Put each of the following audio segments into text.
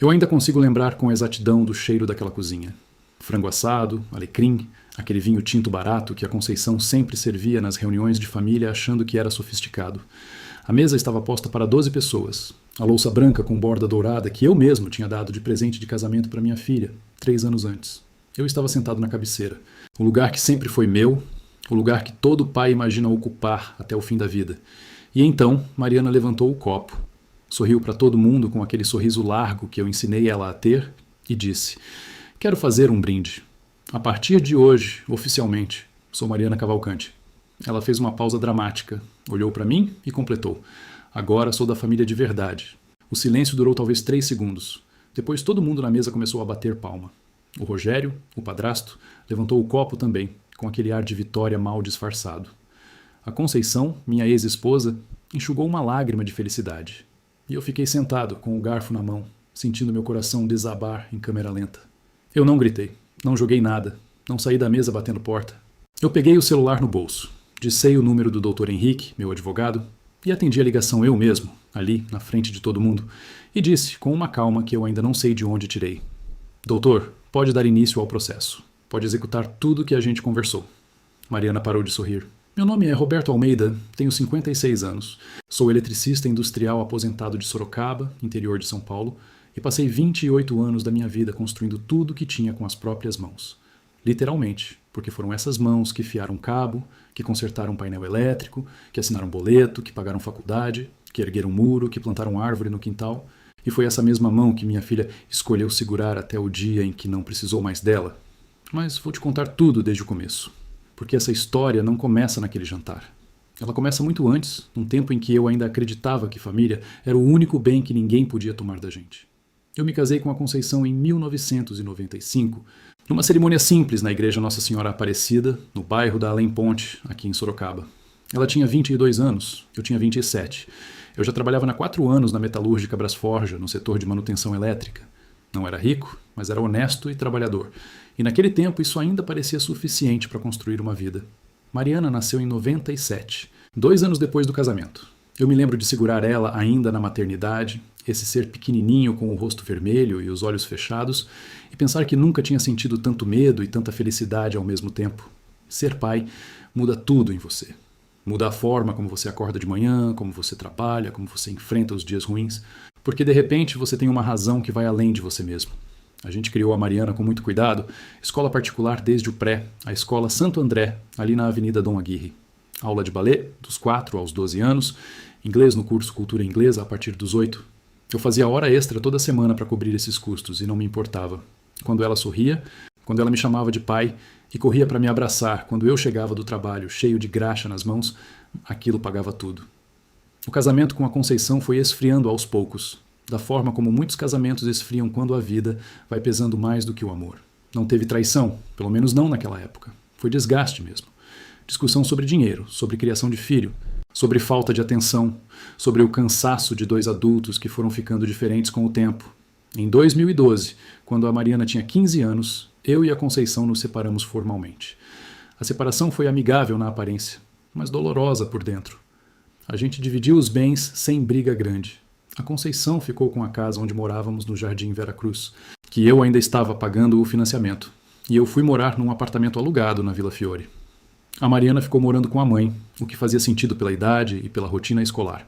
Eu ainda consigo lembrar com exatidão do cheiro daquela cozinha. Frango assado, alecrim, aquele vinho tinto barato que a Conceição sempre servia nas reuniões de família achando que era sofisticado. A mesa estava posta para 12 pessoas. A louça branca com borda dourada que eu mesmo tinha dado de presente de casamento para minha filha, 3 anos antes. Eu estava sentado na cabeceira. O lugar que sempre foi meu, o lugar que todo pai imagina ocupar até o fim da vida. E então, Mariana levantou o copo, sorriu para todo mundo com aquele sorriso largo que eu ensinei ela a ter e disse: "Quero fazer um brinde. A partir de hoje, oficialmente, sou Mariana Cavalcante." Ela fez uma pausa dramática, olhou para mim e completou: "Agora sou da família de verdade." O silêncio durou talvez 3 segundos. Depois todo mundo na mesa começou a bater palma. O Rogério, o padrasto, levantou o copo também, com aquele ar de vitória mal disfarçado. A Conceição, minha ex-esposa, enxugou uma lágrima de felicidade. E eu fiquei sentado, com o garfo na mão, sentindo meu coração desabar em câmera lenta. Eu não gritei, não joguei nada, não saí da mesa batendo porta. Eu peguei o celular no bolso, dissei o número do Dr. Henrique, meu advogado, e atendi a ligação eu mesmo, ali, na frente de todo mundo, e disse, com uma calma que eu ainda não sei de onde tirei: "Doutor, pode dar início ao processo. Pode executar tudo que a gente conversou." Mariana parou de sorrir. "Meu nome é Roberto Almeida, tenho 56 anos. Sou eletricista industrial aposentado de Sorocaba, interior de São Paulo, e passei 28 anos da minha vida construindo tudo o que tinha com as próprias mãos. Literalmente, porque foram essas mãos que fiaram cabo, que consertaram um painel elétrico, que assinaram boleto, que pagaram faculdade, que ergueram muro, que plantaram árvore no quintal. E foi essa mesma mão que minha filha escolheu segurar até o dia em que não precisou mais dela. Mas vou te contar tudo desde o começo. Porque essa história não começa naquele jantar. Ela começa muito antes, num tempo em que eu ainda acreditava que família era o único bem que ninguém podia tomar da gente. Eu me casei com a Conceição em 1995, numa cerimônia simples na igreja Nossa Senhora Aparecida, no bairro da Além Ponte, aqui em Sorocaba. Ela tinha 22 anos, eu tinha 27. Eu já trabalhava há 4 anos na metalúrgica Brasforja, no setor de manutenção elétrica. Não era rico, mas era honesto e trabalhador. E naquele tempo isso ainda parecia suficiente para construir uma vida. Mariana nasceu em 97, 2 anos depois do casamento. Eu me lembro de segurar ela ainda na maternidade, esse ser pequenininho com o rosto vermelho e os olhos fechados, e pensar que nunca tinha sentido tanto medo e tanta felicidade ao mesmo tempo. Ser pai muda tudo em você. Muda a forma como você acorda de manhã, como você trabalha, como você enfrenta os dias ruins, porque de repente você tem uma razão que vai além de você mesmo. A gente criou a Mariana com muito cuidado, escola particular desde o pré, a escola Santo André, ali na Avenida Dom Aguirre. Aula de balé, dos 4 aos 12 anos, inglês no curso Cultura Inglesa a partir dos 8. Eu fazia hora extra toda semana para cobrir esses custos e não me importava. Quando ela sorria, quando ela me chamava de pai e corria para me abraçar quando eu chegava do trabalho cheio de graxa nas mãos, aquilo pagava tudo. O casamento com a Conceição foi esfriando aos poucos, da forma como muitos casamentos esfriam quando a vida vai pesando mais do que o amor. Não teve traição, pelo menos não naquela época. Foi desgaste mesmo. Discussão sobre dinheiro, sobre criação de filho, sobre falta de atenção, sobre o cansaço de 2 adultos que foram ficando diferentes com o tempo. Em 2012, quando a Mariana tinha 15 anos, eu e a Conceição nos separamos formalmente. A separação foi amigável na aparência, mas dolorosa por dentro. A gente dividiu os bens sem briga grande. A Conceição ficou com a casa onde morávamos no Jardim Veracruz, que eu ainda estava pagando o financiamento, e eu fui morar num apartamento alugado na Vila Fiore. A Mariana ficou morando com a mãe, o que fazia sentido pela idade e pela rotina escolar.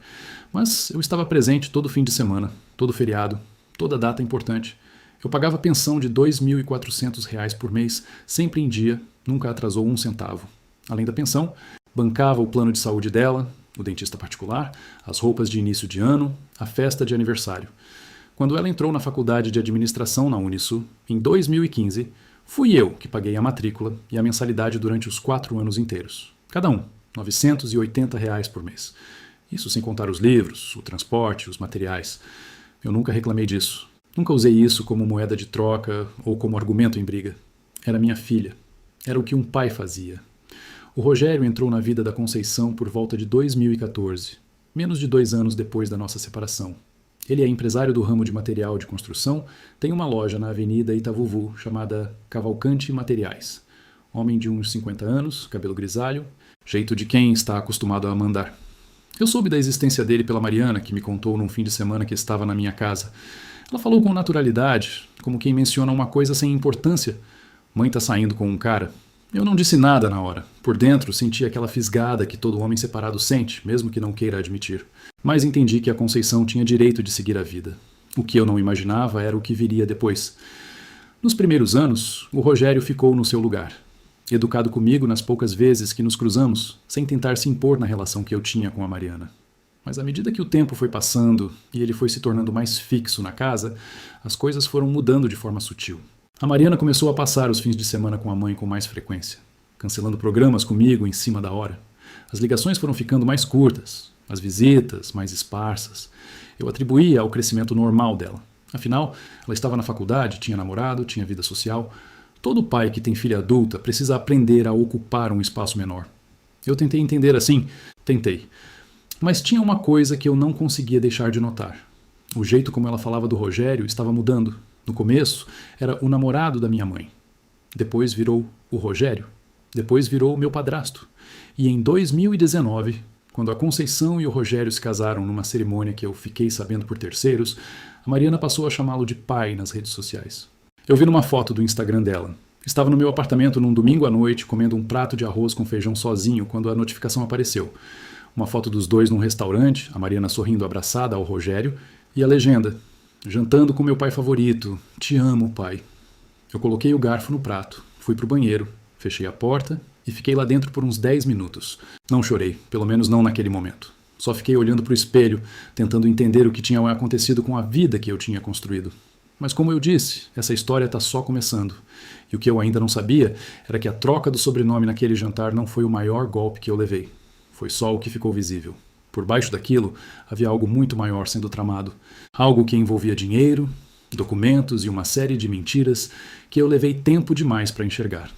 Mas eu estava presente todo fim de semana, todo feriado, toda data importante. Eu pagava pensão de R$ 2.400 por mês, sempre em dia, nunca atrasou 1 centavo. Além da pensão, bancava o plano de saúde dela, o dentista particular, as roupas de início de ano, a festa de aniversário. Quando ela entrou na faculdade de administração na Unisul, em 2015, fui eu que paguei a matrícula e a mensalidade durante os 4 anos inteiros. Cada um, R$ 980 por mês. Isso sem contar os livros, o transporte, os materiais. Eu nunca reclamei disso. Nunca usei isso como moeda de troca ou como argumento em briga. Era minha filha. Era o que um pai fazia. O Rogério entrou na vida da Conceição por volta de 2014, menos de 2 anos depois da nossa separação. Ele é empresário do ramo de material de construção, tem uma loja na Avenida Itavuvu chamada Cavalcante Materiais. Homem de uns 50 anos, cabelo grisalho, jeito de quem está acostumado a mandar. Eu soube da existência dele pela Mariana, que me contou num fim de semana que estava na minha casa. Ela falou com naturalidade, como quem menciona uma coisa sem importância. Mãe tá saindo com um cara. Eu não disse nada na hora. Por dentro, senti aquela fisgada que todo homem separado sente, mesmo que não queira admitir. Mas entendi que a Conceição tinha direito de seguir a vida. O que eu não imaginava era o que viria depois. Nos primeiros anos, o Rogério ficou no seu lugar. Educado comigo nas poucas vezes que nos cruzamos, sem tentar se impor na relação que eu tinha com a Mariana. Mas à medida que o tempo foi passando e ele foi se tornando mais fixo na casa, as coisas foram mudando de forma sutil. A Mariana começou a passar os fins de semana com a mãe com mais frequência, cancelando programas comigo em cima da hora. As ligações foram ficando mais curtas, as visitas mais esparsas. Eu atribuía ao crescimento normal dela. Afinal, ela estava na faculdade, tinha namorado, tinha vida social. Todo pai que tem filha adulta precisa aprender a ocupar um espaço menor. Eu tentei entender assim, tentei. Mas tinha uma coisa que eu não conseguia deixar de notar. O jeito como ela falava do Rogério estava mudando. No começo, era o namorado da minha mãe. Depois virou o Rogério. Depois virou o meu padrasto. E em 2019, quando a Conceição e o Rogério se casaram numa cerimônia que eu fiquei sabendo por terceiros, a Mariana passou a chamá-lo de pai nas redes sociais. Eu vi numa foto do Instagram dela. Estava no meu apartamento num domingo à noite, comendo um prato de arroz com feijão sozinho, quando a notificação apareceu. Uma foto dos dois num restaurante, a Mariana sorrindo abraçada ao Rogério, e a legenda: jantando com meu pai favorito. Te amo, pai. Eu coloquei o garfo no prato, fui pro banheiro, fechei a porta e fiquei lá dentro por uns 10 minutos. Não chorei, pelo menos não naquele momento. Só fiquei olhando pro espelho, tentando entender o que tinha acontecido com a vida que eu tinha construído. Mas como eu disse, essa história está só começando. E o que eu ainda não sabia era que a troca do sobrenome naquele jantar não foi o maior golpe que eu levei. Foi só o que ficou visível. Por baixo daquilo, havia algo muito maior sendo tramado. Algo que envolvia dinheiro, documentos e uma série de mentiras que eu levei tempo demais para enxergar.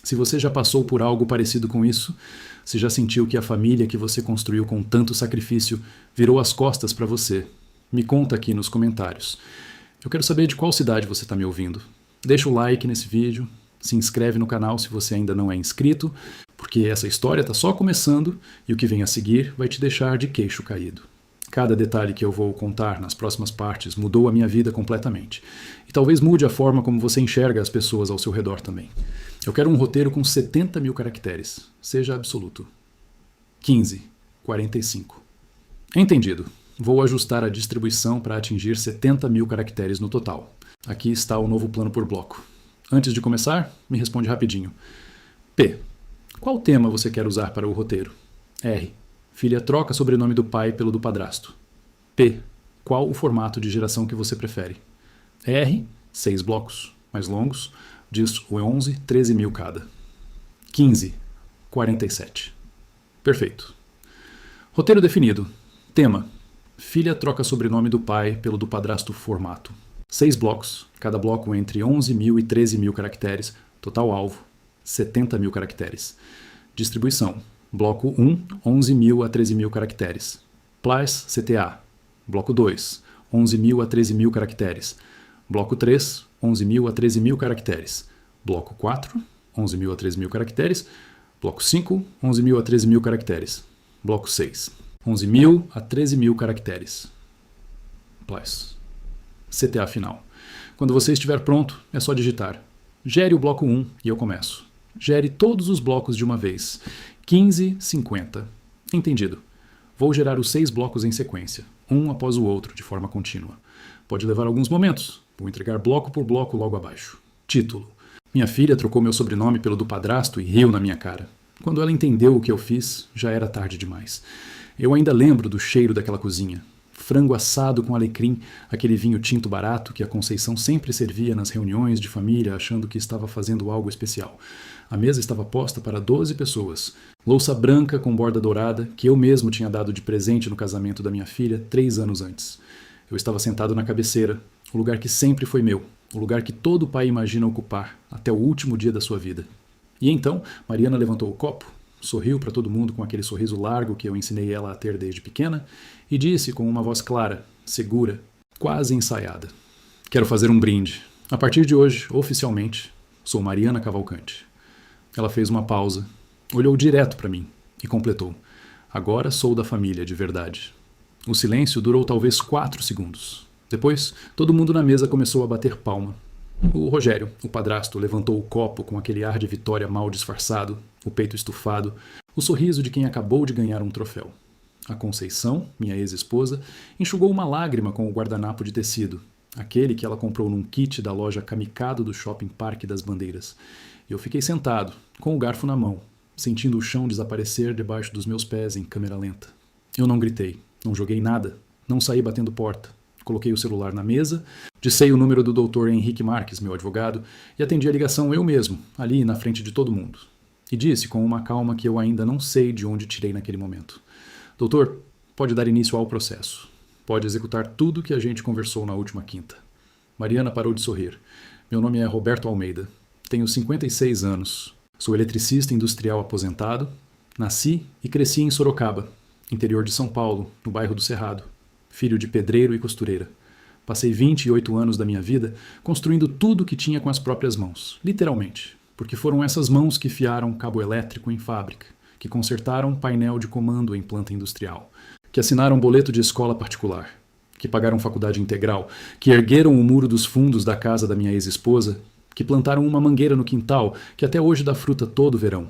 Se você já passou por algo parecido com isso, se já sentiu que a família que você construiu com tanto sacrifício virou as costas para você, me conta aqui nos comentários. Eu quero saber de qual cidade você está me ouvindo. Deixa o like nesse vídeo, se inscreve no canal se você ainda não é inscrito, porque essa história está só começando e o que vem a seguir vai te deixar de queixo caído. Cada detalhe que eu vou contar nas próximas partes mudou a minha vida completamente. E talvez mude a forma como você enxerga as pessoas ao seu redor também. Eu quero um roteiro com 70 mil caracteres. Seja absoluto. 15, 45. Entendido. Vou ajustar a distribuição para atingir 70 mil caracteres no total. Aqui está o novo plano por bloco. Antes de começar, me responde rapidinho. P. Qual tema você quer usar para o roteiro? R. Filha troca sobrenome do pai pelo do padrasto. P. Qual o formato de geração que você prefere? R. 6 blocos, mais longos, diz o 11, 13 mil cada. 15, 47. Perfeito. Roteiro definido. Tema. Filha troca sobrenome do pai pelo do padrasto formato. 6 blocos, cada bloco entre 11 mil e 13 mil caracteres, total alvo, 70 mil caracteres. Distribuição. Bloco 1, 11 mil a 13 mil caracteres. Plus CTA. Bloco 2, 11 mil a 13 mil caracteres. Bloco 3, 11 mil a 13 mil caracteres. Bloco 4, 11 mil a 13 mil caracteres. Bloco 5, 11 mil a 13 mil caracteres. Bloco 6, 11 mil a 13 mil caracteres. Plus. CTA final. Quando você estiver pronto, é só digitar. Gere o bloco 1 e eu começo. Gere todos os blocos de uma vez. 15, 50. Entendido. Vou gerar os 6 blocos em sequência, um após o outro, de forma contínua. Pode levar alguns momentos. Vou entregar bloco por bloco logo abaixo. Título. Minha filha trocou meu sobrenome pelo do padrasto e riu na minha cara. Quando ela entendeu o que eu fiz, já era tarde demais. Eu ainda lembro do cheiro daquela cozinha. Frango assado com alecrim, aquele vinho tinto barato que a Conceição sempre servia nas reuniões de família, achando que estava fazendo algo especial. A mesa estava posta para 12 pessoas. Louça branca com borda dourada, que eu mesmo tinha dado de presente no casamento da minha filha 3 anos antes. Eu estava sentado na cabeceira, o lugar que sempre foi meu, o lugar que todo pai imagina ocupar, até o último dia da sua vida. E então, Mariana levantou o copo, sorriu para todo mundo com aquele sorriso largo que eu ensinei ela a ter desde pequena e disse com uma voz clara, segura, quase ensaiada: quero fazer um brinde. A partir de hoje, oficialmente, sou Mariana Cavalcante. Ela fez uma pausa, olhou direto para mim e completou: agora sou da família de verdade. O silêncio durou talvez 4 segundos. Depois, todo mundo na mesa começou a bater palma. O Rogério, o padrasto, levantou o copo com aquele ar de vitória mal disfarçado, o peito estufado, o sorriso de quem acabou de ganhar um troféu. A Conceição, minha ex-esposa, enxugou uma lágrima com o guardanapo de tecido, aquele que ela comprou num kit da loja Kamikado do Shopping Parque das Bandeiras. Eu fiquei sentado, com o garfo na mão, sentindo o chão desaparecer debaixo dos meus pés em câmera lenta. Eu não gritei, não joguei nada, não saí batendo porta. Coloquei o celular na mesa, dissei o número do Dr. Henrique Marques, meu advogado, e atendi a ligação eu mesmo, ali na frente de todo mundo. E disse com uma calma que eu ainda não sei de onde tirei naquele momento: Doutor, pode dar início ao processo. Pode executar tudo que a gente conversou na última quinta. Mariana parou de sorrir. Meu nome é Roberto Almeida. Tenho 56 anos. Sou eletricista industrial aposentado. Nasci e cresci em Sorocaba, interior de São Paulo, no bairro do Cerrado. Filho de pedreiro e costureira. Passei 28 anos da minha vida construindo tudo o que tinha com as próprias mãos, literalmente, porque foram essas mãos que fiaram cabo elétrico em fábrica, que consertaram painel de comando em planta industrial, que assinaram boleto de escola particular, que pagaram faculdade integral, que ergueram o muro dos fundos da casa da minha ex-esposa, que plantaram uma mangueira no quintal que até hoje dá fruta todo verão.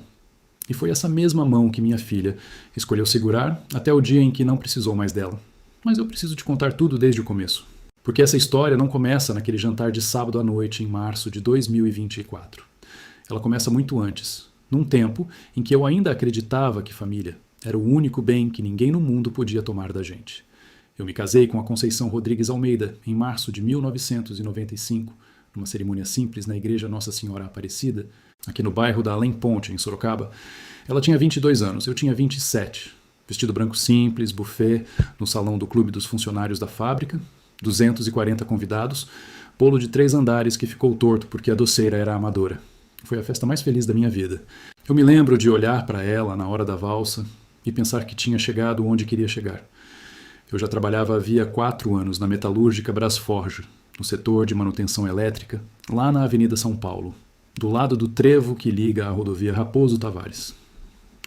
E foi essa mesma mão que minha filha escolheu segurar até o dia em que não precisou mais dela. Mas eu preciso te contar tudo desde o começo. Porque essa história não começa naquele jantar de sábado à noite em março de 2024. Ela começa muito antes, num tempo em que eu ainda acreditava que família era o único bem que ninguém no mundo podia tomar da gente. Eu me casei com a Conceição Rodrigues Almeida em março de 1995, numa cerimônia simples na Igreja Nossa Senhora Aparecida, aqui no bairro da Além Ponte, em Sorocaba. Ela tinha 22 anos, eu tinha 27. Vestido branco simples, buffet, no salão do clube dos funcionários da fábrica, 240 convidados, bolo de 3 andares que ficou torto porque a doceira era amadora. Foi a festa mais feliz da minha vida. Eu me lembro de olhar para ela na hora da valsa e pensar que tinha chegado onde queria chegar. Eu já trabalhava havia 4 anos na metalúrgica Brasforge, no setor de manutenção elétrica, lá na Avenida São Paulo, do lado do trevo que liga à rodovia Raposo Tavares.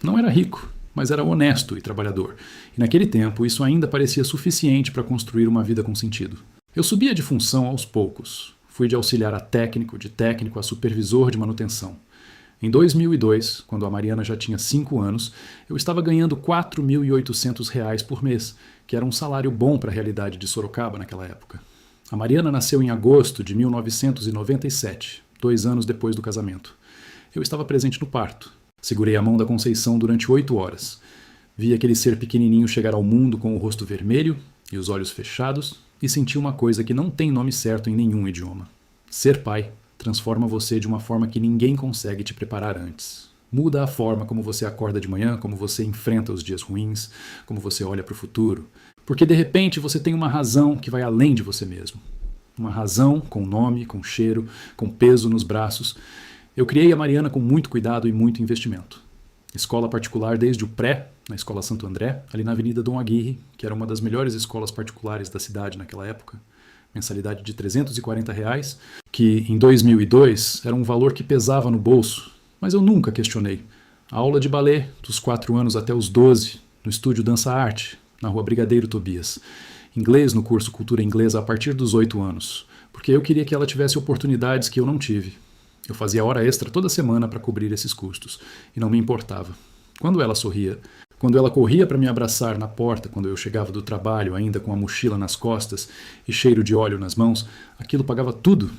Não era rico, mas era honesto e trabalhador, e naquele tempo isso ainda parecia suficiente para construir uma vida com sentido. Eu subia de função aos poucos. Fui de auxiliar a técnico, de técnico a supervisor de manutenção. Em 2002, quando a Mariana já tinha 5 anos, eu estava ganhando R$ 4.800 por mês, que era um salário bom para a realidade de Sorocaba naquela época. A Mariana nasceu em agosto de 1997, 2 anos depois do casamento. Eu estava presente no parto. Segurei a mão da Conceição durante 8 horas. Vi aquele ser pequenininho chegar ao mundo com o rosto vermelho e os olhos fechados e senti uma coisa que não tem nome certo em nenhum idioma. Ser pai transforma você de uma forma que ninguém consegue te preparar antes. Muda a forma como você acorda de manhã, como você enfrenta os dias ruins, como você olha para o futuro. Porque de repente você tem uma razão que vai além de você mesmo. Uma razão com nome, com cheiro, com peso nos braços. Eu criei a Mariana com muito cuidado e muito investimento. Escola particular desde o pré, na Escola Santo André, ali na Avenida Dom Aguirre, que era uma das melhores escolas particulares da cidade naquela época. Mensalidade de R$ 340, que em 2002 era um valor que pesava no bolso, mas eu nunca questionei. A aula de balé, dos 4 anos até os 12, no estúdio Dança Arte, na rua Brigadeiro Tobias. Inglês no curso Cultura Inglesa a partir dos 8 anos, porque eu queria que ela tivesse oportunidades que eu não tive. Eu fazia hora extra toda semana para cobrir esses custos, e não me importava. Quando ela sorria, quando ela corria para me abraçar na porta quando eu chegava do trabalho, ainda com a mochila nas costas e cheiro de óleo nas mãos, aquilo pagava tudo.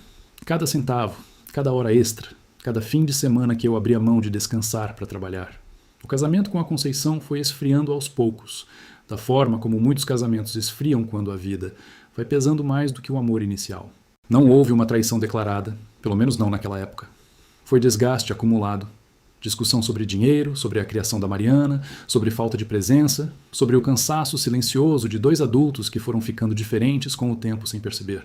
Cada centavo, cada hora extra, cada fim de semana que eu abria mão de descansar para trabalhar. O casamento com a Conceição foi esfriando aos poucos, da forma como muitos casamentos esfriam quando a vida vai pesando mais do que o amor inicial. Não houve uma traição declarada, pelo menos não naquela época. Foi desgaste acumulado. Discussão sobre dinheiro, sobre a criação da Mariana, sobre falta de presença, sobre o cansaço silencioso de 2 adultos que foram ficando diferentes com o tempo sem perceber.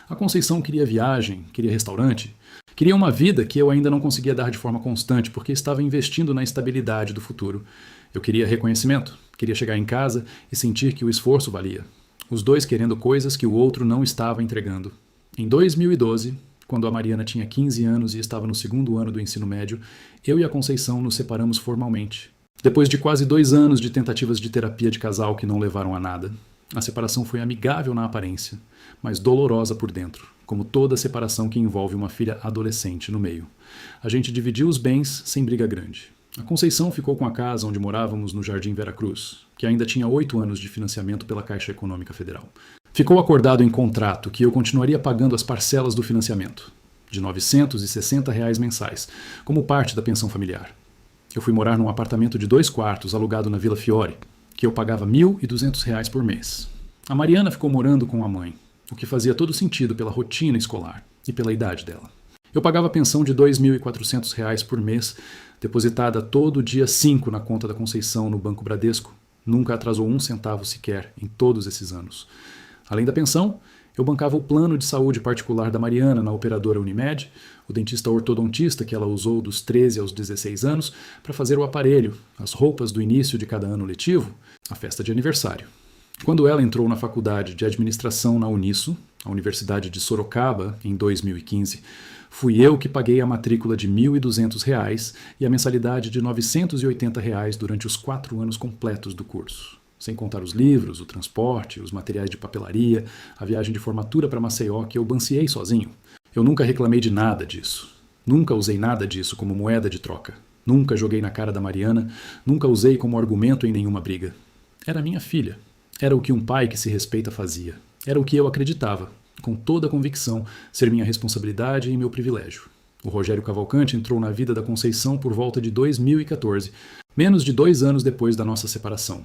A Conceição queria viagem, queria restaurante, queria uma vida que eu ainda não conseguia dar de forma constante porque estava investindo na estabilidade do futuro. Eu queria reconhecimento, queria chegar em casa e sentir que o esforço valia. Os dois querendo coisas que o outro não estava entregando. Em 2012, quando a Mariana tinha 15 anos e estava no 2º ano do ensino médio, eu e a Conceição nos separamos formalmente. Depois de quase 2 anos de tentativas de terapia de casal que não levaram a nada. A separação foi amigável na aparência, mas dolorosa por dentro, como toda separação que envolve uma filha adolescente no meio. A gente dividiu os bens sem briga grande. A Conceição ficou com a casa onde morávamos no Jardim Veracruz, que ainda tinha 8 anos de financiamento pela Caixa Econômica Federal. Ficou acordado em contrato que eu continuaria pagando as parcelas do financiamento, de R$ 960 mensais, como parte da pensão familiar. Eu fui morar num apartamento de 2 quartos alugado na Vila Fiore, que eu pagava R$ 1.200 por mês. A Mariana ficou morando com a mãe, o que fazia todo sentido pela rotina escolar e pela idade dela. Eu pagava a pensão de R$ 2.400 por mês, depositada todo dia 5 na conta da Conceição no Banco Bradesco. Nunca atrasou 1 centavo sequer em todos esses anos. Além da pensão, eu bancava o plano de saúde particular da Mariana na operadora Unimed, o dentista ortodontista que ela usou dos 13 aos 16 anos para fazer o aparelho, as roupas do início de cada ano letivo, a festa de aniversário. Quando ela entrou na faculdade de administração na Unisso, a Universidade de Sorocaba, em 2015, fui eu que paguei a matrícula de R$ 1.200 e a mensalidade de R$ 980 durante os 4 anos completos do curso. Sem contar os livros, o transporte, os materiais de papelaria, a viagem de formatura para Maceió que eu banciei sozinho. Eu nunca reclamei de nada disso. Nunca usei nada disso como moeda de troca. Nunca joguei na cara da Mariana, nunca usei como argumento em nenhuma briga. Era minha filha. Era o que um pai que se respeita fazia. Era o que eu acreditava, com toda a convicção, ser minha responsabilidade e meu privilégio. O Rogério Cavalcante entrou na vida da Conceição por volta de 2014, menos de 2 anos depois da nossa separação.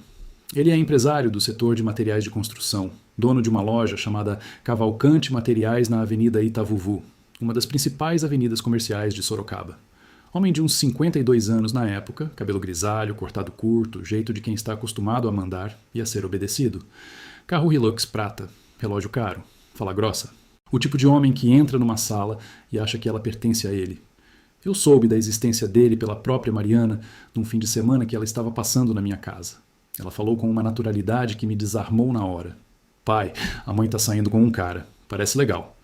Ele é empresário do setor de materiais de construção, dono de uma loja chamada Cavalcante Materiais na Avenida Itavuvu, uma das principais avenidas comerciais de Sorocaba. Homem de uns 52 anos na época, cabelo grisalho, cortado curto, jeito de quem está acostumado a mandar e a ser obedecido. Carro Hilux prata, relógio caro, fala grossa. O tipo de homem que entra numa sala e acha que ela pertence a ele. Eu soube da existência dele pela própria Mariana num fim de semana que ela estava passando na minha casa. Ela falou com uma naturalidade que me desarmou na hora. Pai, a mãe tá saindo com um cara. Parece legal.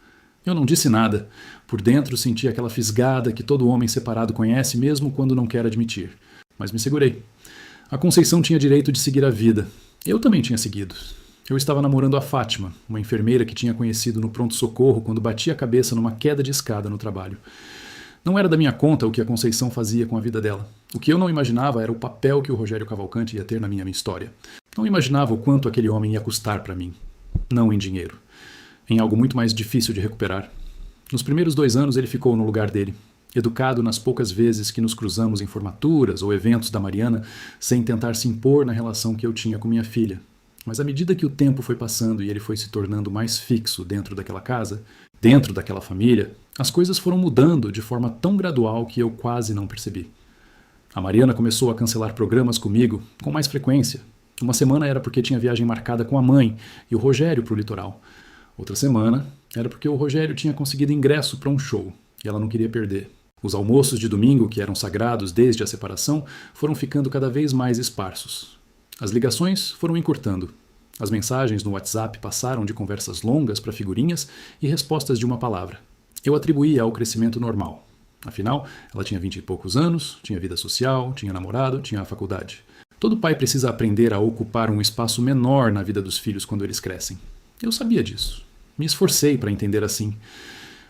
Eu não disse nada. Por dentro senti aquela fisgada que todo homem separado conhece mesmo quando não quer admitir. Mas me segurei. A Conceição tinha direito de seguir a vida. Eu também tinha seguido. Eu estava namorando a Fátima, uma enfermeira que tinha conhecido no pronto-socorro quando bati a cabeça numa queda de escada no trabalho. Não era da minha conta o que a Conceição fazia com a vida dela. O que eu não imaginava era o papel que o Rogério Cavalcante ia ter na minha história. Não imaginava o quanto aquele homem ia custar para mim. Não em dinheiro. Em algo muito mais difícil de recuperar. Nos primeiros 2 anos ele ficou no lugar dele, educado nas poucas vezes que nos cruzamos em formaturas ou eventos da Mariana, sem tentar se impor na relação que eu tinha com minha filha. Mas à medida que o tempo foi passando e ele foi se tornando mais fixo dentro daquela casa, dentro daquela família, as coisas foram mudando de forma tão gradual que eu quase não percebi. A Mariana começou a cancelar programas comigo com mais frequência. Uma semana era porque tinha viagem marcada com a mãe e o Rogério para o litoral. Outra semana era porque o Rogério tinha conseguido ingresso para um show e ela não queria perder. Os almoços de domingo, que eram sagrados desde a separação, foram ficando cada vez mais esparsos. As ligações foram encurtando. As mensagens no WhatsApp passaram de conversas longas para figurinhas e respostas de uma palavra. Eu atribuía ao crescimento normal. Afinal, ela tinha 20 e poucos anos, tinha vida social, tinha namorado, tinha a faculdade. Todo pai precisa aprender a ocupar um espaço menor na vida dos filhos quando eles crescem. Eu sabia disso. Me esforcei para entender assim.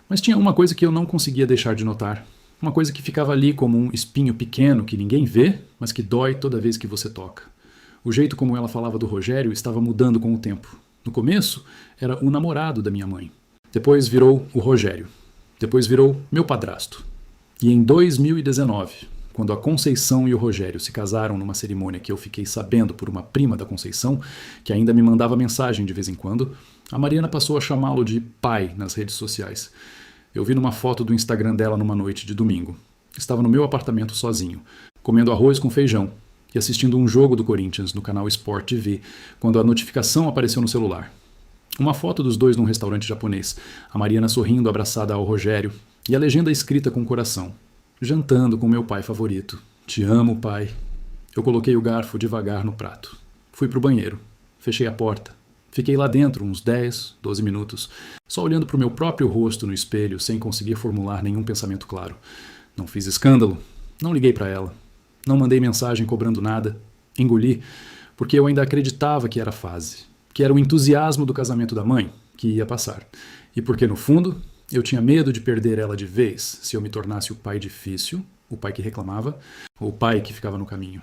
Mas tinha uma coisa que eu não conseguia deixar de notar. Uma coisa que ficava ali como um espinho pequeno que ninguém vê, mas que dói toda vez que você toca. O jeito como ela falava do Rogério estava mudando com o tempo. No começo, era o namorado da minha mãe. Depois virou o Rogério. Depois virou meu padrasto. E em 2019, quando a Conceição e o Rogério se casaram numa cerimônia que eu fiquei sabendo por uma prima da Conceição, que ainda me mandava mensagem de vez em quando, a Mariana passou a chamá-lo de pai nas redes sociais. Eu vi numa foto do Instagram dela numa noite de domingo. Estava no meu apartamento sozinho, comendo arroz com feijão e assistindo um jogo do Corinthians no canal Sport TV, quando a notificação apareceu no celular. Uma foto dos dois num restaurante japonês, a Mariana sorrindo abraçada ao Rogério e a legenda escrita com coração. Jantando com meu pai favorito. Te amo, pai. Eu coloquei o garfo devagar no prato. Fui pro banheiro. Fechei a porta. Fiquei lá dentro uns 10, 12 minutos, só olhando pro meu próprio rosto no espelho, sem conseguir formular nenhum pensamento claro. Não fiz escândalo. Não liguei para ela. Não mandei mensagem cobrando nada. Engoli, porque eu ainda acreditava que era fase. que era o entusiasmo do casamento da mãe que ia passar, e porque, no fundo, eu tinha medo de perder ela de vez se eu me tornasse o pai difícil, o pai que reclamava, ou o pai que ficava no caminho.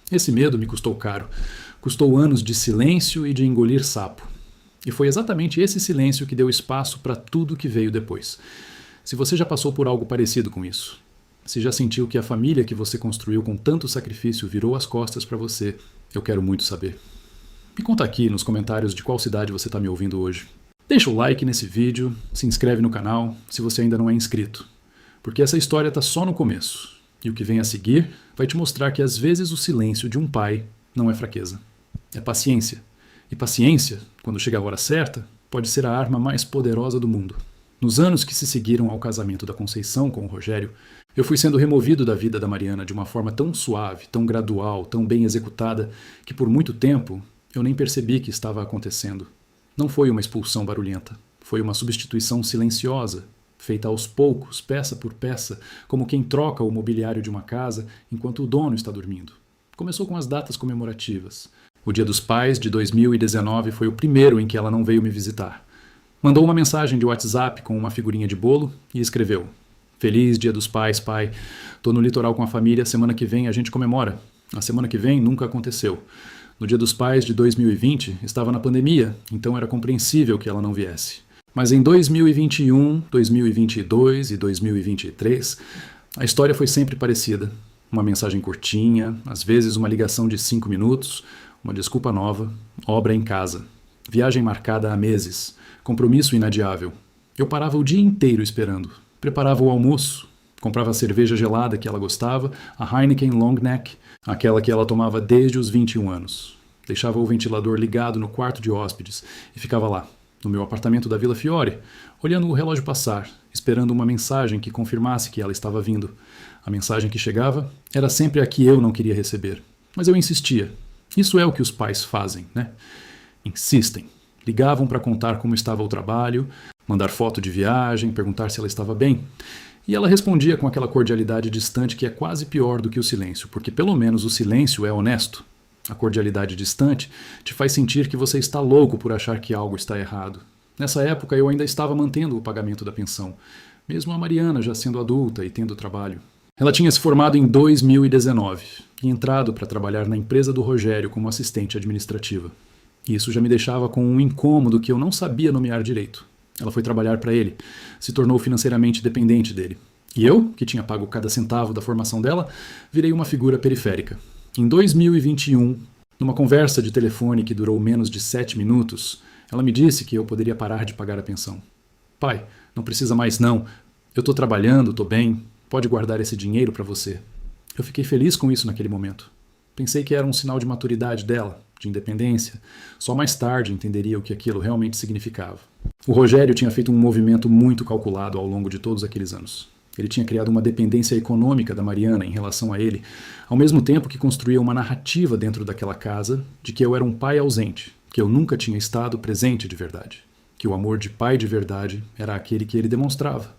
Esse medo me custou caro. Custou anos de silêncio e de engolir sapo. E foi exatamente esse silêncio que deu espaço para tudo que veio depois. Se você já passou por algo parecido com isso, se já sentiu que a família que você construiu com tanto sacrifício virou as costas para você, eu quero muito saber. Me conta aqui nos comentários de qual cidade você está me ouvindo hoje. Deixa o like nesse vídeo, se inscreve no canal se você ainda não é inscrito, porque essa história está só no começo, e o que vem a seguir vai te mostrar que às vezes o silêncio de um pai não é fraqueza, é paciência. E paciência, quando chega a hora certa, pode ser a arma mais poderosa do mundo. Nos anos que se seguiram ao casamento da Conceição com o Rogério, eu fui sendo removido da vida da Mariana de uma forma tão suave, tão gradual, tão bem executada, que por muito tempo eu nem percebi que estava acontecendo. Não foi uma expulsão barulhenta, foi uma substituição silenciosa, feita aos poucos, peça por peça, como quem troca o mobiliário de uma casa enquanto o dono está dormindo. Começou com as datas comemorativas. O Dia dos Pais de 2019 foi o primeiro em que ela não veio me visitar. Mandou uma mensagem de WhatsApp com uma figurinha de bolo e escreveu: "Feliz Dia dos Pais, pai. Tô no litoral com a família, semana que vem a gente comemora. A semana que vem nunca aconteceu. No Dia dos Pais de 2020 estava na pandemia, então era compreensível que ela não viesse. Mas em 2021, 2022 e 2023, a história foi sempre parecida. Uma mensagem curtinha, às vezes uma ligação de 5 minutos, uma desculpa nova, obra em casa, viagem marcada há meses, compromisso inadiável. Eu parava o dia inteiro esperando, preparava o almoço, comprava a cerveja gelada que ela gostava, a Heineken Long Neck, aquela que ela tomava desde os 21 anos. Deixava o ventilador ligado no quarto de hóspedes e ficava lá, no meu apartamento da Vila Fiore, olhando o relógio passar, esperando uma mensagem que confirmasse que ela estava vindo. A mensagem que chegava era sempre a que eu não queria receber. Mas eu insistia. Isso é o que os pais fazem, né? Insistem. Ligavam para contar como estava o trabalho, mandar foto de viagem, perguntar se ela estava bem. E ela respondia com aquela cordialidade distante que é quase pior do que o silêncio, porque pelo menos o silêncio é honesto. A cordialidade distante te faz sentir que você está louco por achar que algo está errado. Nessa época eu ainda estava mantendo o pagamento da pensão, mesmo a Mariana já sendo adulta e tendo trabalho. Ela tinha se formado em 2019 e entrado para trabalhar na empresa do Rogério como assistente administrativa. Isso já me deixava com um incômodo que eu não sabia nomear direito. Ela foi trabalhar para ele, se tornou financeiramente dependente dele. E eu, que tinha pago cada centavo da formação dela, virei uma figura periférica. Em 2021, numa conversa de telefone que durou menos de 7 minutos, ela me disse que eu poderia parar de pagar a pensão. "Pai, não precisa mais não. Eu estou trabalhando, estou bem. Pode guardar esse dinheiro para você." Eu fiquei feliz com isso naquele momento. Pensei que era um sinal de maturidade dela, de independência. Só mais tarde entenderia o que aquilo realmente significava. O Rogério tinha feito um movimento muito calculado ao longo de todos aqueles anos. Ele tinha criado uma dependência econômica da Mariana em relação a ele, ao mesmo tempo que construía uma narrativa dentro daquela casa de que eu era um pai ausente, que eu nunca tinha estado presente de verdade, que o amor de pai de verdade era aquele que ele demonstrava.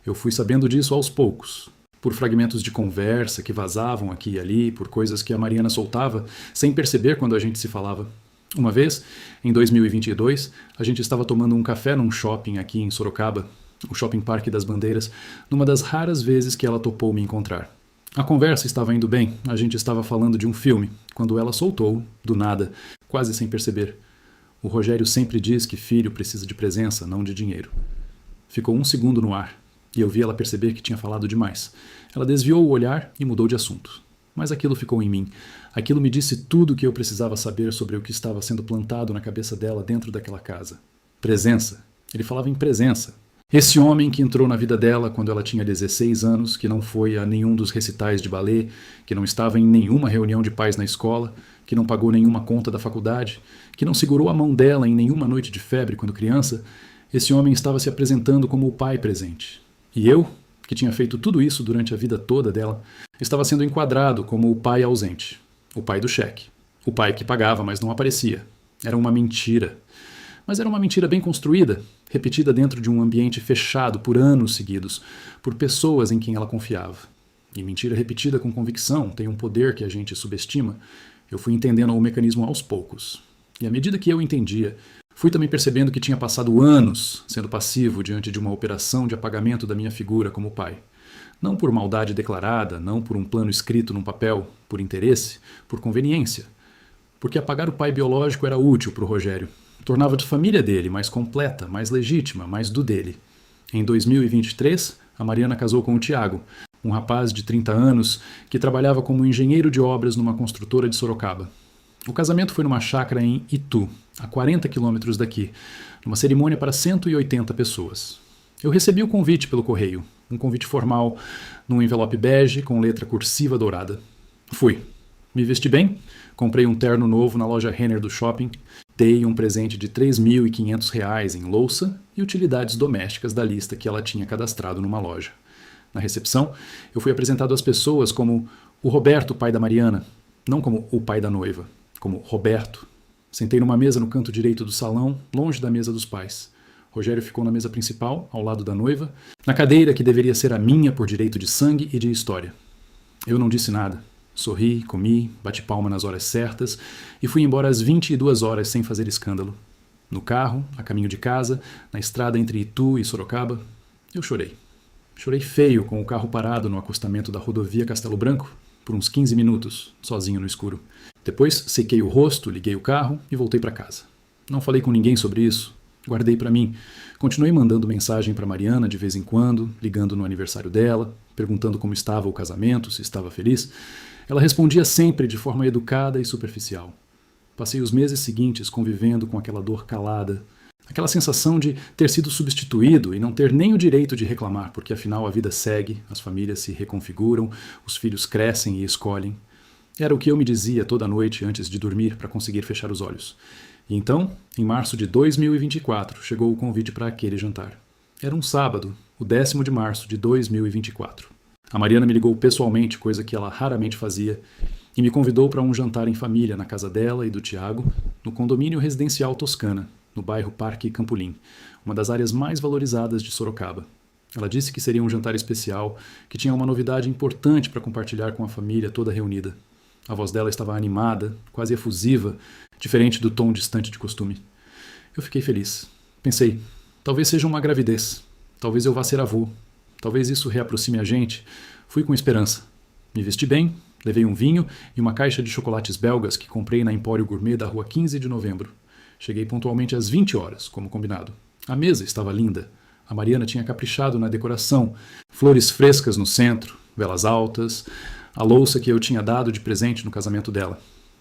Eu fui sabendo disso aos poucos, por fragmentos de conversa que vazavam aqui e ali, por coisas que a Mariana soltava, sem perceber quando a gente se falava. Uma vez, em 2022, a gente estava tomando um café num shopping aqui em Sorocaba, o Shopping Parque das Bandeiras, numa das raras vezes que ela topou me encontrar. A conversa estava indo bem, a gente estava falando de um filme, quando ela soltou, do nada, quase sem perceber: "O Rogério sempre diz que filho precisa de presença, não de dinheiro." Ficou um segundo no ar, e eu vi ela perceber que tinha falado demais. Ela desviou o olhar e mudou de assunto. Mas aquilo ficou em mim. Aquilo me disse tudo o que eu precisava saber sobre o que estava sendo plantado na cabeça dela dentro daquela casa. Presença. Ele falava em presença. Esse homem que entrou na vida dela quando ela tinha 16 anos, que não foi a nenhum dos recitais de balé, que não estava em nenhuma reunião de pais na escola, que não pagou nenhuma conta da faculdade, que não segurou a mão dela em nenhuma noite de febre quando criança, esse homem estava se apresentando como o pai presente. E eu, que tinha feito tudo isso durante a vida toda dela, estava sendo enquadrado como o pai ausente, o pai do cheque, o pai que pagava, mas não aparecia. Era uma mentira. Mas era uma mentira bem construída, repetida dentro de um ambiente fechado por anos seguidos, por pessoas em quem ela confiava. E mentira repetida com convicção tem um poder que a gente subestima. Eu fui entendendo o mecanismo aos poucos. E à medida que eu entendia, fui também percebendo que tinha passado anos sendo passivo diante de uma operação de apagamento da minha figura como pai. Não por maldade declarada, não por um plano escrito num papel, por interesse, por conveniência. Porque apagar o pai biológico era útil para o Rogério. Tornava a família dele mais completa, mais legítima, mais do dele. Em 2023, a Mariana casou com o Tiago, um rapaz de 30 anos que trabalhava como engenheiro de obras numa construtora de Sorocaba. O casamento foi numa chácara em Itu, a 40 quilômetros daqui, numa cerimônia para 180 pessoas. Eu recebi o convite pelo correio, um convite formal, num envelope bege com letra cursiva dourada. Fui. Me vesti bem, comprei um terno novo na loja Renner do shopping, dei um presente de R$ 3.500 em louça e utilidades domésticas da lista que ela tinha cadastrado numa loja. Na recepção, eu fui apresentado às pessoas como o Roberto, pai da Mariana, não como o pai da noiva, como Roberto. Sentei numa mesa no canto direito do salão, longe da mesa dos pais. Rogério ficou na mesa principal, ao lado da noiva, na cadeira que deveria ser a minha por direito de sangue e de história. Eu não disse nada. Sorri, comi, bati palma nas horas certas e fui embora às 22 horas sem fazer escândalo. No carro, a caminho de casa, na estrada entre Itu e Sorocaba, eu chorei. Chorei feio com o carro parado no acostamento da rodovia Castelo Branco por uns 15 minutos, sozinho no escuro. Depois sequei o rosto, liguei o carro e voltei para casa. Não falei com ninguém sobre isso, guardei para mim. Continuei mandando mensagem para Mariana de vez em quando, ligando no aniversário dela, perguntando como estava o casamento, se estava feliz. Ela respondia sempre de forma educada e superficial. Passei os meses seguintes convivendo com aquela dor calada, aquela sensação de ter sido substituído e não ter nem o direito de reclamar, porque afinal a vida segue, as famílias se reconfiguram, os filhos crescem e escolhem. Era o que eu me dizia toda noite antes de dormir para conseguir fechar os olhos. E então, em março de 2024, chegou o convite para aquele jantar. Era um sábado, o 10º de março de 2024. A Mariana me ligou pessoalmente, coisa que ela raramente fazia, e me convidou para um jantar em família na casa dela e do Tiago, no condomínio residencial Toscana, no bairro Parque Campolim, uma das áreas mais valorizadas de Sorocaba. Ela disse que seria um jantar especial, que tinha uma novidade importante para compartilhar com a família toda reunida. A voz dela estava animada, quase efusiva, diferente do tom distante de costume. Eu fiquei feliz. Pensei, talvez seja uma gravidez. Talvez eu vá ser avô. Talvez isso reaproxime a gente. Fui com esperança. Me vesti bem, levei um vinho e uma caixa de chocolates belgas que comprei na Empório Gourmet da rua 15 de novembro. Cheguei pontualmente às 20 horas, como combinado. A mesa estava linda. A Mariana tinha caprichado na decoração. Flores frescas no centro, velas altas, a louça que eu tinha dado de presente no casamento dela.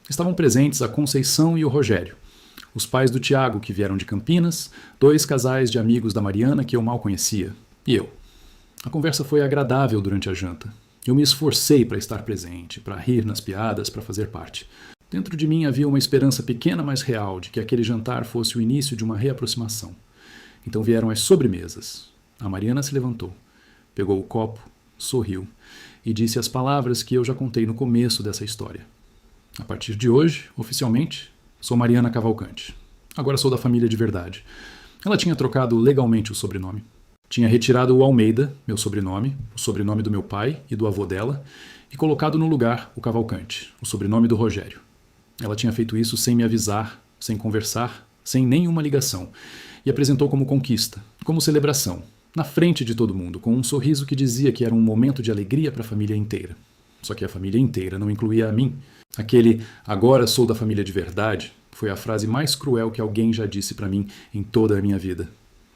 Estavam presentes a Conceição e o Rogério, os pais do Tiago, que vieram de Campinas, 2 casais de amigos da Mariana que eu mal conhecia, e eu. A conversa foi agradável durante a janta. Eu me esforcei para estar presente, para rir nas piadas, para fazer parte. Dentro de mim havia uma esperança pequena, mas real, de que aquele jantar fosse o início de uma reaproximação. Então vieram as sobremesas. A Mariana se levantou, pegou o copo, sorriu e disse as palavras que eu já contei no começo dessa história. A partir de hoje, oficialmente, sou Mariana Cavalcante. Agora sou da família de verdade. Ela tinha trocado legalmente o sobrenome. Tinha retirado o Almeida, meu sobrenome, o sobrenome do meu pai e do avô dela, e colocado no lugar o Cavalcante, o sobrenome do Rogério. Ela tinha feito isso sem me avisar, sem conversar, sem nenhuma ligação, e apresentou como conquista, como celebração, na frente de todo mundo, com um sorriso que dizia que era um momento de alegria para a família inteira. Só que a família inteira não incluía a mim. Aquele "agora sou da família de verdade" foi a frase mais cruel que alguém já disse para mim em toda a minha vida.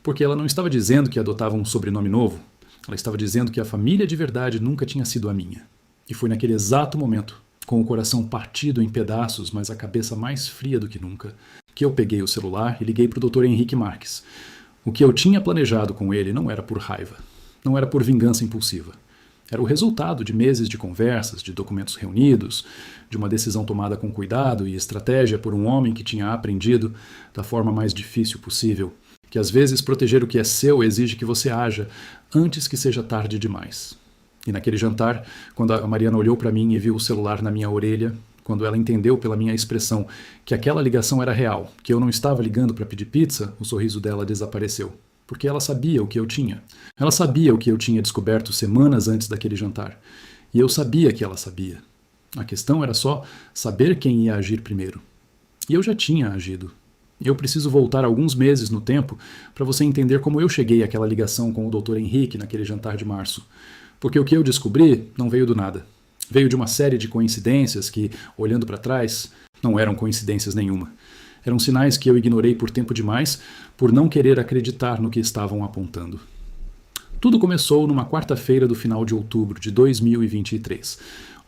Porque ela não estava dizendo que adotava um sobrenome novo, ela estava dizendo que a família de verdade nunca tinha sido a minha. E foi naquele exato momento, com o coração partido em pedaços, mas a cabeça mais fria do que nunca, que eu peguei o celular e liguei para o Dr. Henrique Marques. O que eu tinha planejado com ele não era por raiva, não era por vingança impulsiva. Era o resultado de meses de conversas, de documentos reunidos, de uma decisão tomada com cuidado e estratégia por um homem que tinha aprendido, da forma mais difícil possível, que às vezes proteger o que é seu exige que você haja antes que seja tarde demais. E naquele jantar, quando a Mariana olhou para mim e viu o celular na minha orelha, quando ela entendeu pela minha expressão que aquela ligação era real, que eu não estava ligando para pedir pizza, o sorriso dela desapareceu. Porque ela sabia o que eu tinha. Ela sabia o que eu tinha descoberto semanas antes daquele jantar. E eu sabia que ela sabia. A questão era só saber quem ia agir primeiro. E eu já tinha agido. Eu preciso voltar alguns meses no tempo para você entender como eu cheguei àquela ligação com o Dr. Henrique naquele jantar de março. Porque o que eu descobri não veio do nada. Veio de uma série de coincidências que, olhando para trás, não eram coincidências nenhuma. Eram sinais que eu ignorei por tempo demais, por não querer acreditar no que estavam apontando. Tudo começou numa quarta-feira do final de outubro de 2023,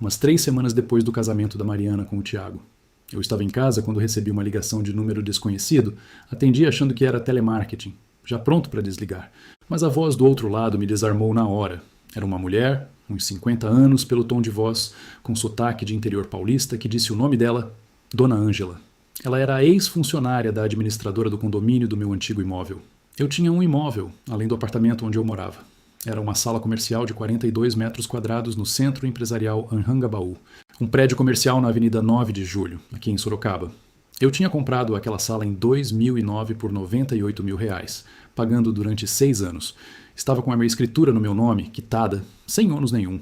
umas 3 semanas depois do casamento da Mariana com o Tiago. Eu estava em casa quando recebi uma ligação de número desconhecido, atendi achando que era telemarketing, já pronto para desligar. Mas a voz do outro lado me desarmou na hora. Era uma mulher, uns 50 anos, pelo tom de voz, com sotaque de interior paulista, que disse o nome dela, Dona Ângela. Ela era a ex-funcionária da administradora do condomínio do meu antigo imóvel. Eu tinha um imóvel, além do apartamento onde eu morava. Era uma sala comercial de 42 metros quadrados no Centro Empresarial Anhangabaú, um prédio comercial na Avenida 9 de Julho, aqui em Sorocaba. Eu tinha comprado aquela sala em 2009 por R$ 98 mil, pagando durante 6 anos. Estava com a minha escritura no meu nome, quitada, sem ônus nenhum.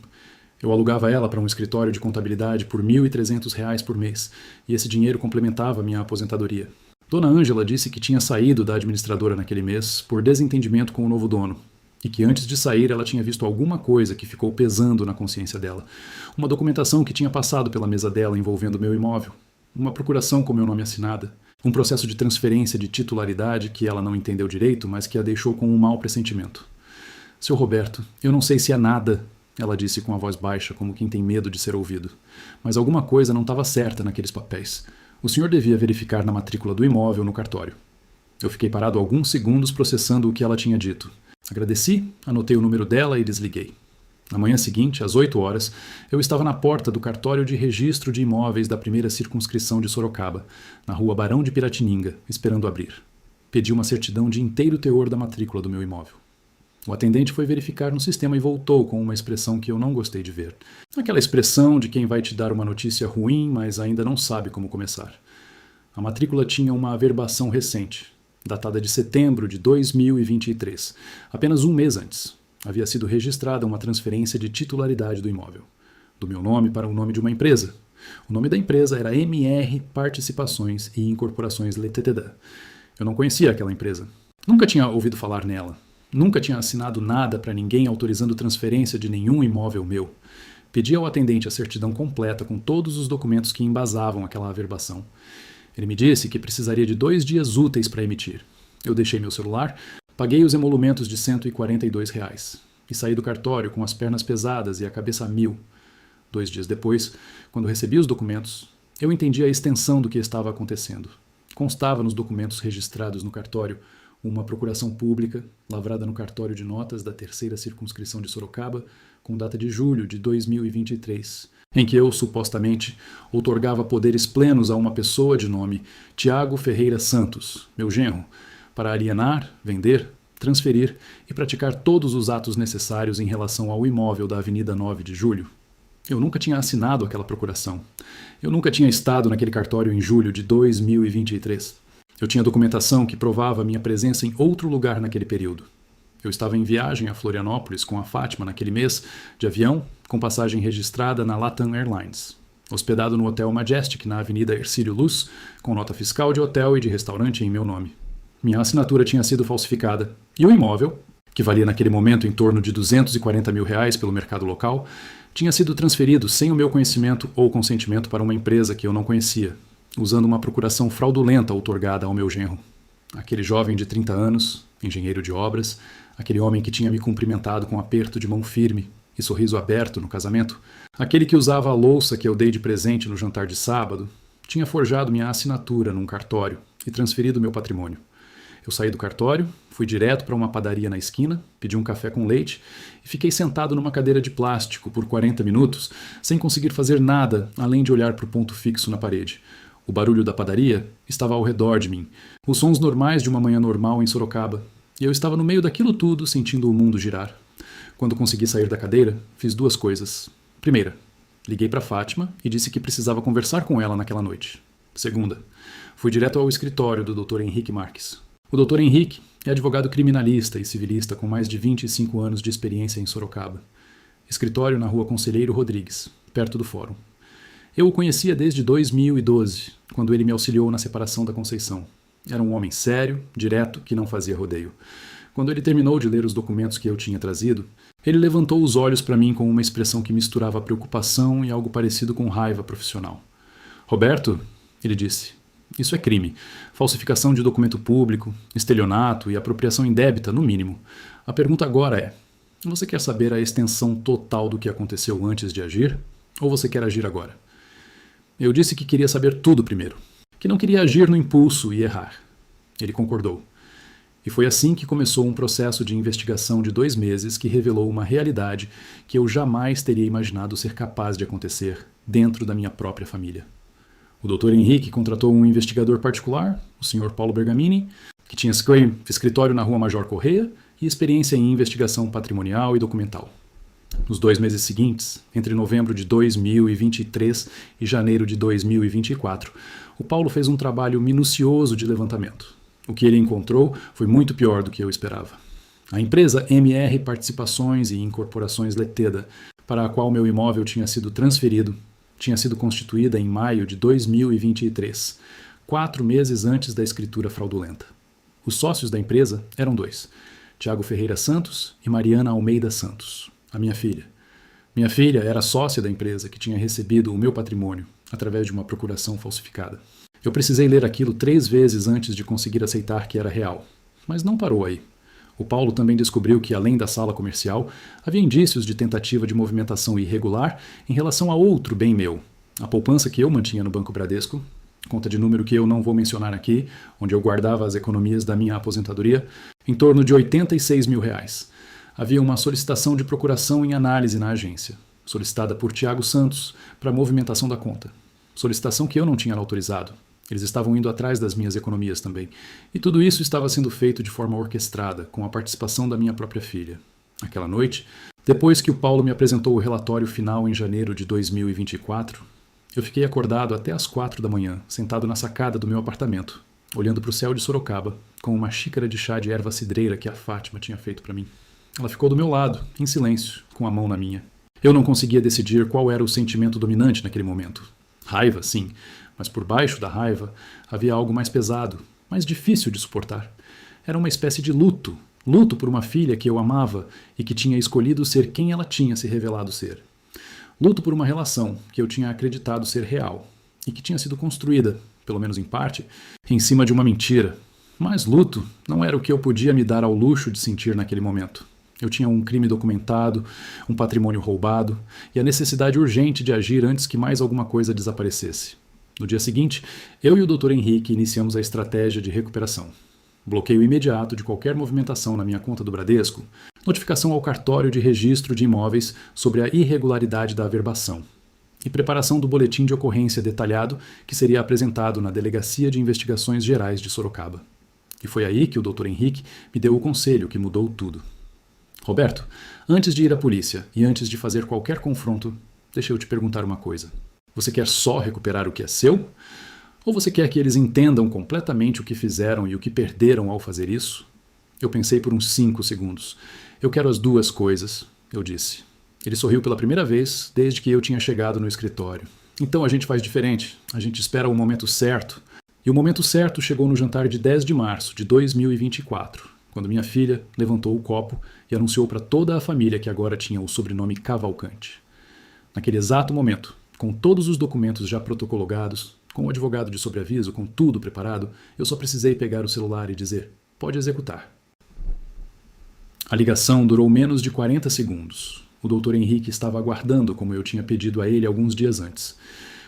Eu alugava ela para um escritório de contabilidade por R$ 1.300 por mês, e esse dinheiro complementava minha aposentadoria. Dona Ângela disse que tinha saído da administradora naquele mês por desentendimento com o novo dono, e que antes de sair ela tinha visto alguma coisa que ficou pesando na consciência dela. Uma documentação que tinha passado pela mesa dela envolvendo meu imóvel, uma procuração com meu nome assinada, um processo de transferência de titularidade que ela não entendeu direito, mas que a deixou com um mau pressentimento. Seu Roberto, eu não sei se é nada, ela disse com a voz baixa, como quem tem medo de ser ouvido, mas alguma coisa não estava certa naqueles papéis. O senhor devia verificar na matrícula do imóvel no cartório. Eu fiquei parado alguns segundos processando o que ela tinha dito. Agradeci, anotei o número dela e desliguei. Na manhã seguinte, às 8 horas, eu estava na porta do cartório de registro de imóveis da primeira circunscrição de Sorocaba, na rua Barão de Piratininga, esperando abrir. Pedi uma certidão de inteiro teor da matrícula do meu imóvel. O atendente foi verificar no sistema e voltou com uma expressão que eu não gostei de ver. Aquela expressão de quem vai te dar uma notícia ruim, mas ainda não sabe como começar. A matrícula tinha uma averbação recente, datada de setembro de 2023, apenas um mês antes. Havia sido registrada uma transferência de titularidade do imóvel, do meu nome para o nome de uma empresa. O nome da empresa era MR Participações e Incorporações Ltda. Eu não conhecia aquela empresa. Nunca tinha ouvido falar nela. Nunca tinha assinado nada para ninguém autorizando transferência de nenhum imóvel meu. Pedi ao atendente a certidão completa com todos os documentos que embasavam aquela averbação. Ele me disse que precisaria de 2 dias úteis para emitir. Eu deixei meu celular, paguei os emolumentos de R$ 142 e saí do cartório com as pernas pesadas e a cabeça a mil. 2 dias depois, quando recebi os documentos, eu entendi a extensão do que estava acontecendo. Constava nos documentos registrados no cartório uma procuração pública, lavrada no cartório de notas da terceira circunscrição de Sorocaba, com data de julho de 2023, em que eu, supostamente, outorgava poderes plenos a uma pessoa de nome Tiago Ferreira Santos, meu genro, para alienar, vender, transferir e praticar todos os atos necessários em relação ao imóvel da Avenida 9 de Julho. Eu nunca tinha assinado aquela procuração. Eu nunca tinha estado naquele cartório em julho de 2023. Eu tinha documentação que provava minha presença em outro lugar naquele período. Eu estava em viagem a Florianópolis com a Fátima naquele mês, de avião, com passagem registrada na Latam Airlines. Hospedado no Hotel Majestic, na Avenida Hercílio Luz, com nota fiscal de hotel e de restaurante em meu nome. Minha assinatura tinha sido falsificada. E o imóvel, que valia naquele momento em torno de R$ 240 mil pelo mercado local, tinha sido transferido sem o meu conhecimento ou consentimento para uma empresa que eu não conhecia, usando uma procuração fraudulenta outorgada ao meu genro. Aquele jovem de 30 anos, engenheiro de obras, aquele homem que tinha me cumprimentado com aperto de mão firme e sorriso aberto no casamento, aquele que usava a louça que eu dei de presente no jantar de sábado, tinha forjado minha assinatura num cartório e transferido meu patrimônio. Eu saí do cartório, fui direto para uma padaria na esquina, pedi um café com leite e fiquei sentado numa cadeira de plástico por 40 minutos, sem conseguir fazer nada além de olhar para o ponto fixo na parede. O barulho da padaria estava ao redor de mim, os sons normais de uma manhã normal em Sorocaba, e eu estava no meio daquilo tudo, sentindo o mundo girar. Quando consegui sair da cadeira, fiz 2 coisas. Primeira, liguei para Fátima e disse que precisava conversar com ela naquela noite. Segunda, fui direto ao escritório do Dr. Henrique Marques. O Dr. Henrique é advogado criminalista e civilista com mais de 25 anos de experiência em Sorocaba. Escritório na rua Conselheiro Rodrigues, perto do Fórum. Eu o conhecia desde 2012, quando ele me auxiliou na separação da Conceição. Era um homem sério, direto, que não fazia rodeio. Quando ele terminou de ler os documentos que eu tinha trazido, ele levantou os olhos para mim com uma expressão que misturava preocupação e algo parecido com raiva profissional. Roberto, ele disse, isso é crime. Falsificação de documento público, estelionato e apropriação indébita, no mínimo. A pergunta agora é, você quer saber a extensão total do que aconteceu antes de agir? Ou você quer agir agora? Eu disse que queria saber tudo primeiro, que não queria agir no impulso e errar. Ele concordou. E foi assim que começou um processo de investigação de 2 meses que revelou uma realidade que eu jamais teria imaginado ser capaz de acontecer dentro da minha própria família. O Dr. Henrique contratou um investigador particular, o Sr. Paulo Bergamini, que tinha escritório na Rua Major Correia e experiência em investigação patrimonial e documental. Nos 2 meses seguintes, entre novembro de 2023 e janeiro de 2024, o Paulo fez um trabalho minucioso de levantamento. O que ele encontrou foi muito pior do que eu esperava. A empresa MR Participações e Incorporações Leteda, para a qual meu imóvel tinha sido transferido, tinha sido constituída em maio de 2023, 4 meses antes da escritura fraudulenta. Os sócios da empresa eram 2, Tiago Ferreira Santos e Mariana Almeida Santos, a minha filha. Minha filha era sócia da empresa que tinha recebido o meu patrimônio através de uma procuração falsificada. Eu precisei ler aquilo 3 vezes antes de conseguir aceitar que era real. Mas não parou aí. O Paulo também descobriu que, além da sala comercial, havia indícios de tentativa de movimentação irregular em relação a outro bem meu, a poupança que eu mantinha no Banco Bradesco, conta de número que eu não vou mencionar aqui, onde eu guardava as economias da minha aposentadoria, em torno de R$86 mil. Havia uma solicitação de procuração em análise na agência, solicitada por Tiago Santos para a movimentação da conta. Solicitação que eu não tinha autorizado. Eles estavam indo atrás das minhas economias também. E tudo isso estava sendo feito de forma orquestrada, com a participação da minha própria filha. Aquela noite, depois que o Paulo me apresentou o relatório final em janeiro de 2024, eu fiquei acordado até às 4 da manhã, sentado na sacada do meu apartamento, olhando para o céu de Sorocaba, com uma xícara de chá de erva cidreira que a Fátima tinha feito para mim. Ela ficou do meu lado, em silêncio, com a mão na minha. Eu não conseguia decidir qual era o sentimento dominante naquele momento. Raiva, sim, mas por baixo da raiva havia algo mais pesado, mais difícil de suportar. Era uma espécie de luto, luto por uma filha que eu amava e que tinha escolhido ser quem ela tinha se revelado ser. Luto por uma relação que eu tinha acreditado ser real e que tinha sido construída, pelo menos em parte, em cima de uma mentira. Mas luto não era o que eu podia me dar ao luxo de sentir naquele momento. Eu tinha um crime documentado, um patrimônio roubado e a necessidade urgente de agir antes que mais alguma coisa desaparecesse. No dia seguinte, eu e o Dr. Henrique iniciamos a estratégia de recuperação. Bloqueio imediato de qualquer movimentação na minha conta do Bradesco, notificação ao cartório de registro de imóveis sobre a irregularidade da averbação e preparação do boletim de ocorrência detalhado que seria apresentado na Delegacia de Investigações Gerais de Sorocaba. E foi aí que o Dr. Henrique me deu o conselho que mudou tudo. Roberto, antes de ir à polícia e antes de fazer qualquer confronto, deixa eu te perguntar uma coisa. Você quer só recuperar o que é seu? Ou você quer que eles entendam completamente o que fizeram e o que perderam ao fazer isso? Eu pensei por uns 5 segundos. Eu quero as 2 coisas, eu disse. Ele sorriu pela primeira vez desde que eu tinha chegado no escritório. Então a gente faz diferente. A gente espera o momento certo. E o momento certo chegou no jantar de 10 de março de 2024, quando minha filha levantou o copo e anunciou para toda a família que agora tinha o sobrenome Cavalcante. Naquele exato momento, com todos os documentos já protocologados, com o advogado de sobreaviso, com tudo preparado, eu só precisei pegar o celular e dizer, pode executar. A ligação durou menos de 40 segundos. O Dr. Henrique estava aguardando como eu tinha pedido a ele alguns dias antes.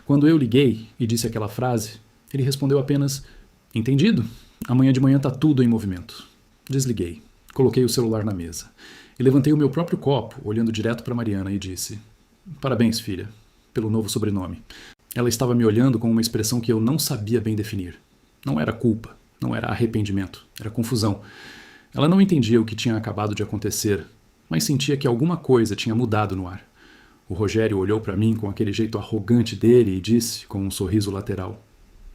Quando eu liguei e disse aquela frase, ele respondeu apenas, entendido, amanhã de manhã está tudo em movimento. Desliguei, coloquei o celular na mesa e levantei o meu próprio copo, olhando direto para Mariana e disse, parabéns, filha, pelo novo sobrenome. Ela estava me olhando com uma expressão que eu não sabia bem definir. Não era culpa, não era arrependimento, era confusão. Ela não entendia o que tinha acabado de acontecer, mas sentia que alguma coisa tinha mudado no ar. O Rogério olhou para mim com aquele jeito arrogante dele e disse, com um sorriso lateral,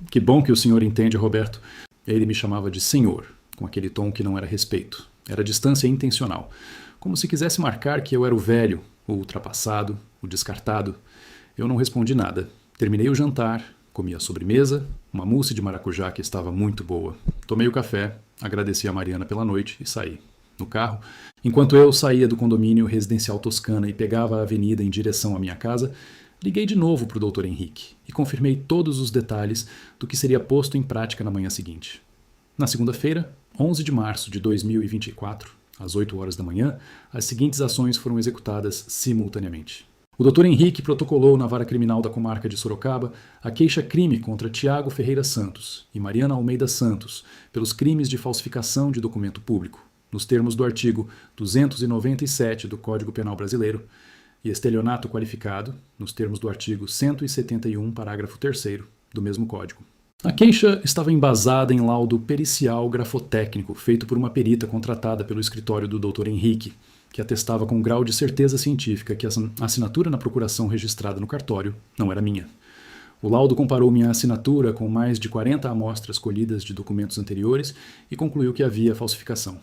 que bom que o senhor entende, Roberto. Ele me chamava de senhor, com aquele tom que não era respeito. Era distância intencional, como se quisesse marcar que eu era o velho, o ultrapassado, o descartado. Eu não respondi nada. Terminei o jantar, comi a sobremesa, uma mousse de maracujá que estava muito boa. Tomei o café, agradeci a Mariana pela noite e saí. No carro, enquanto eu saía do condomínio residencial Toscana e pegava a avenida em direção à minha casa, liguei de novo para o Dr. Henrique e confirmei todos os detalhes do que seria posto em prática na manhã seguinte. Na segunda-feira, 11 de março de 2024, às 8 horas da manhã, as seguintes ações foram executadas simultaneamente. O Dr. Henrique protocolou na Vara Criminal da Comarca de Sorocaba a queixa-crime contra Tiago Ferreira Santos e Mariana Almeida Santos pelos crimes de falsificação de documento público, nos termos do artigo 297 do Código Penal Brasileiro, e estelionato qualificado, nos termos do artigo 171, parágrafo 3º do mesmo Código. A queixa estava embasada em laudo pericial grafotécnico feito por uma perita contratada pelo escritório do Dr. Henrique, que atestava com grau de certeza científica que a assinatura na procuração registrada no cartório não era minha. O laudo comparou minha assinatura com mais de 40 amostras colhidas de documentos anteriores e concluiu que havia falsificação.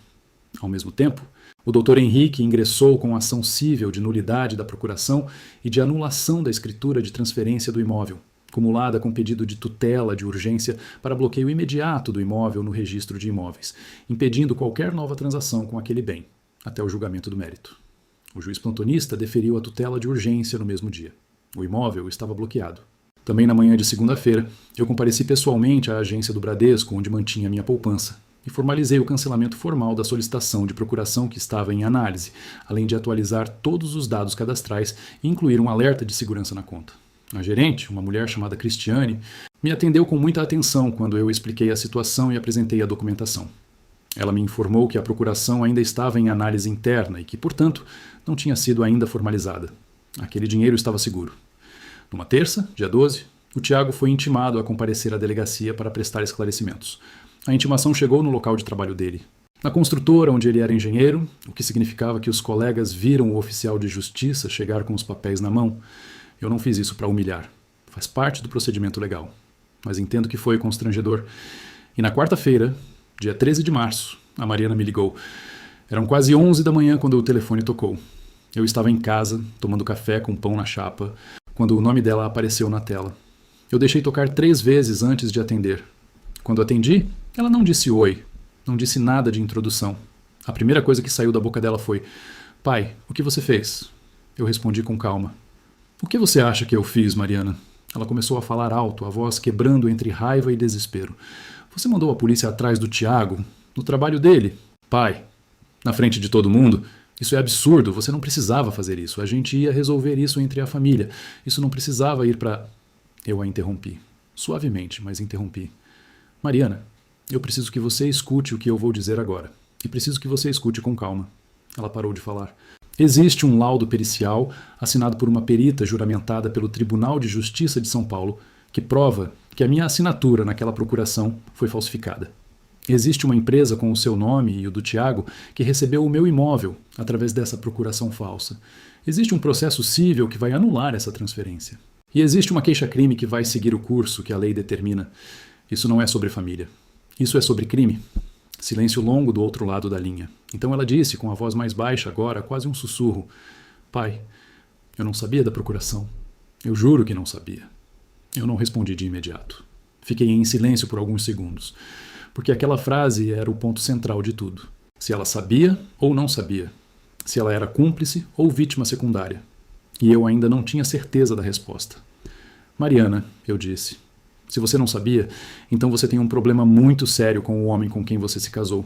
Ao mesmo tempo, o Dr. Henrique ingressou com ação cível de nulidade da procuração e de anulação da escritura de transferência do imóvel, cumulada com pedido de tutela de urgência para bloqueio imediato do imóvel no registro de imóveis, impedindo qualquer nova transação com aquele bem, até o julgamento do mérito. O juiz plantonista deferiu a tutela de urgência no mesmo dia. O imóvel estava bloqueado. Também na manhã de segunda-feira, eu compareci pessoalmente à agência do Bradesco, onde mantinha minha poupança, e formalizei o cancelamento formal da solicitação de procuração que estava em análise, além de atualizar todos os dados cadastrais e incluir um alerta de segurança na conta. A gerente, uma mulher chamada Cristiane, me atendeu com muita atenção quando eu expliquei a situação e apresentei a documentação. Ela me informou que a procuração ainda estava em análise interna e que, portanto, não tinha sido ainda formalizada. Aquele dinheiro estava seguro. Numa terça, dia 12, o Tiago foi intimado a comparecer à delegacia para prestar esclarecimentos. A intimação chegou no local de trabalho dele. Na construtora onde ele era engenheiro, o que significava que os colegas viram o oficial de justiça chegar com os papéis na mão. Eu não fiz isso para humilhar. Faz parte do procedimento legal. Mas entendo que foi constrangedor. E na quarta-feira, dia 13 de março, a Mariana me ligou. Eram quase 11 da manhã quando o telefone tocou. Eu estava em casa, tomando café com pão na chapa, quando o nome dela apareceu na tela. Eu deixei tocar 3 vezes antes de atender. Quando atendi, ela não disse oi, não disse nada de introdução. A primeira coisa que saiu da boca dela foi: "Pai, o que você fez?" Eu respondi com calma: "O que você acha que eu fiz, Mariana?" Ela começou a falar alto, a voz quebrando entre raiva e desespero. "Você mandou a polícia atrás do Tiago, no trabalho dele? Pai, na frente de todo mundo? Isso é absurdo, você não precisava fazer isso. A gente ia resolver isso entre a família. Isso não precisava ir para..." Eu a interrompi. Suavemente, mas interrompi. "Mariana, eu preciso que você escute o que eu vou dizer agora. E preciso que você escute com calma." Ela parou de falar. "Existe um laudo pericial assinado por uma perita juramentada pelo Tribunal de Justiça de São Paulo que prova que a minha assinatura naquela procuração foi falsificada. Existe uma empresa com o seu nome e o do Tiago que recebeu o meu imóvel através dessa procuração falsa. Existe um processo cível que vai anular essa transferência. E existe uma queixa-crime que vai seguir o curso que a lei determina. Isso não é sobre família. Isso é sobre crime." Silêncio longo do outro lado da linha. Então ela disse, com a voz mais baixa agora, quase um sussurro: "Pai, eu não sabia da procuração. Eu juro que não sabia." Eu não respondi de imediato. Fiquei em silêncio por alguns segundos, porque aquela frase era o ponto central de tudo. Se ela sabia ou não sabia. Se ela era cúmplice ou vítima secundária. E eu ainda não tinha certeza da resposta. "Mariana", eu disse, "se você não sabia, então você tem um problema muito sério com o homem com quem você se casou.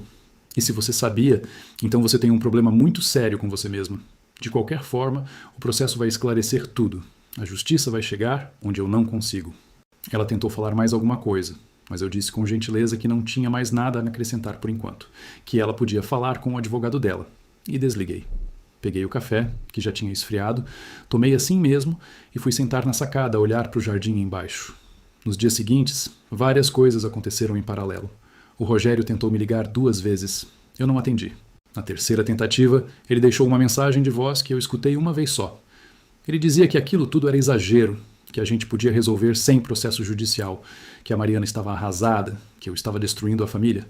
E se você sabia, então você tem um problema muito sério com você mesma. De qualquer forma, o processo vai esclarecer tudo. A justiça vai chegar onde eu não consigo." Ela tentou falar mais alguma coisa, mas eu disse com gentileza que não tinha mais nada a acrescentar por enquanto, que ela podia falar com o advogado dela, e desliguei. Peguei o café, que já tinha esfriado, tomei assim mesmo e fui sentar na sacada a olhar para o jardim embaixo. Nos dias seguintes, várias coisas aconteceram em paralelo. O Rogério tentou me ligar 2 vezes. Eu não atendi. Na terceira tentativa, ele deixou uma mensagem de voz que eu escutei uma vez só. Ele dizia que aquilo tudo era exagero, que a gente podia resolver sem processo judicial, que a Mariana estava arrasada, que eu estava destruindo a família.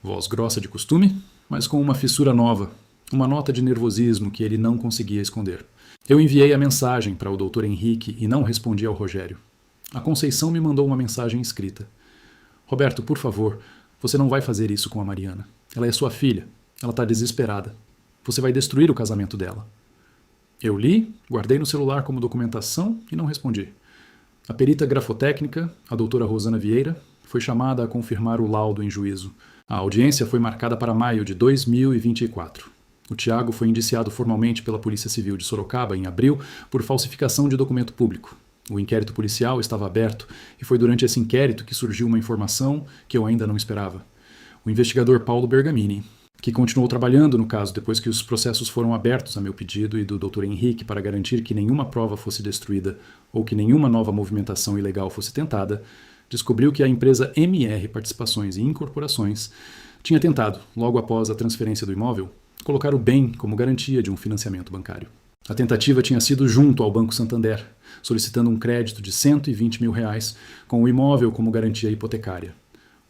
Voz grossa de costume, mas com uma fissura nova, uma nota de nervosismo que ele não conseguia esconder. Eu enviei a mensagem para o Dr. Henrique e não respondi ao Rogério. A Conceição me mandou uma mensagem escrita. Roberto, por favor, você não vai fazer isso com a Mariana. Ela é sua filha. Ela está desesperada. Você vai destruir o casamento dela. Eu li, guardei no celular como documentação e não respondi. A perita grafotécnica, a doutora Rosana Vieira, foi chamada a confirmar o laudo em juízo. A audiência foi marcada para maio de 2024. O Tiago foi indiciado formalmente pela Polícia Civil de Sorocaba em abril por falsificação de documento público. O inquérito policial estava aberto e foi durante esse inquérito que surgiu uma informação que eu ainda não esperava. O investigador Paulo Bergamini, que continuou trabalhando no caso depois que os processos foram abertos a meu pedido e do Dr. Henrique para garantir que nenhuma prova fosse destruída ou que nenhuma nova movimentação ilegal fosse tentada, descobriu que a empresa MR Participações e Incorporações tinha tentado, logo após a transferência do imóvel, colocar o bem como garantia de um financiamento bancário. A tentativa tinha sido junto ao Banco Santander, solicitando um crédito de R$120 mil com o imóvel como garantia hipotecária.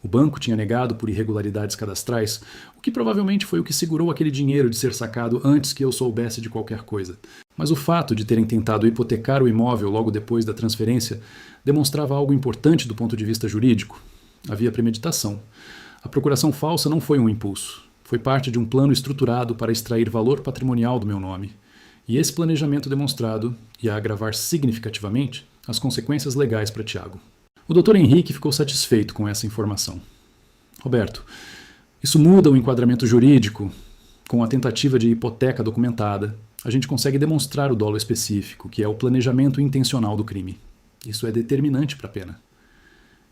O banco tinha negado por irregularidades cadastrais, o que provavelmente foi o que segurou aquele dinheiro de ser sacado antes que eu soubesse de qualquer coisa. Mas o fato de terem tentado hipotecar o imóvel logo depois da transferência demonstrava algo importante do ponto de vista jurídico. Havia premeditação. A procuração falsa não foi um impulso. Foi parte de um plano estruturado para extrair valor patrimonial do meu nome. E esse planejamento demonstrado ia agravar significativamente as consequências legais para Tiago. O Dr. Henrique ficou satisfeito com essa informação. Roberto, isso muda o enquadramento jurídico. Com a tentativa de hipoteca documentada, a gente consegue demonstrar o dolo específico, que é o planejamento intencional do crime. Isso é determinante para a pena.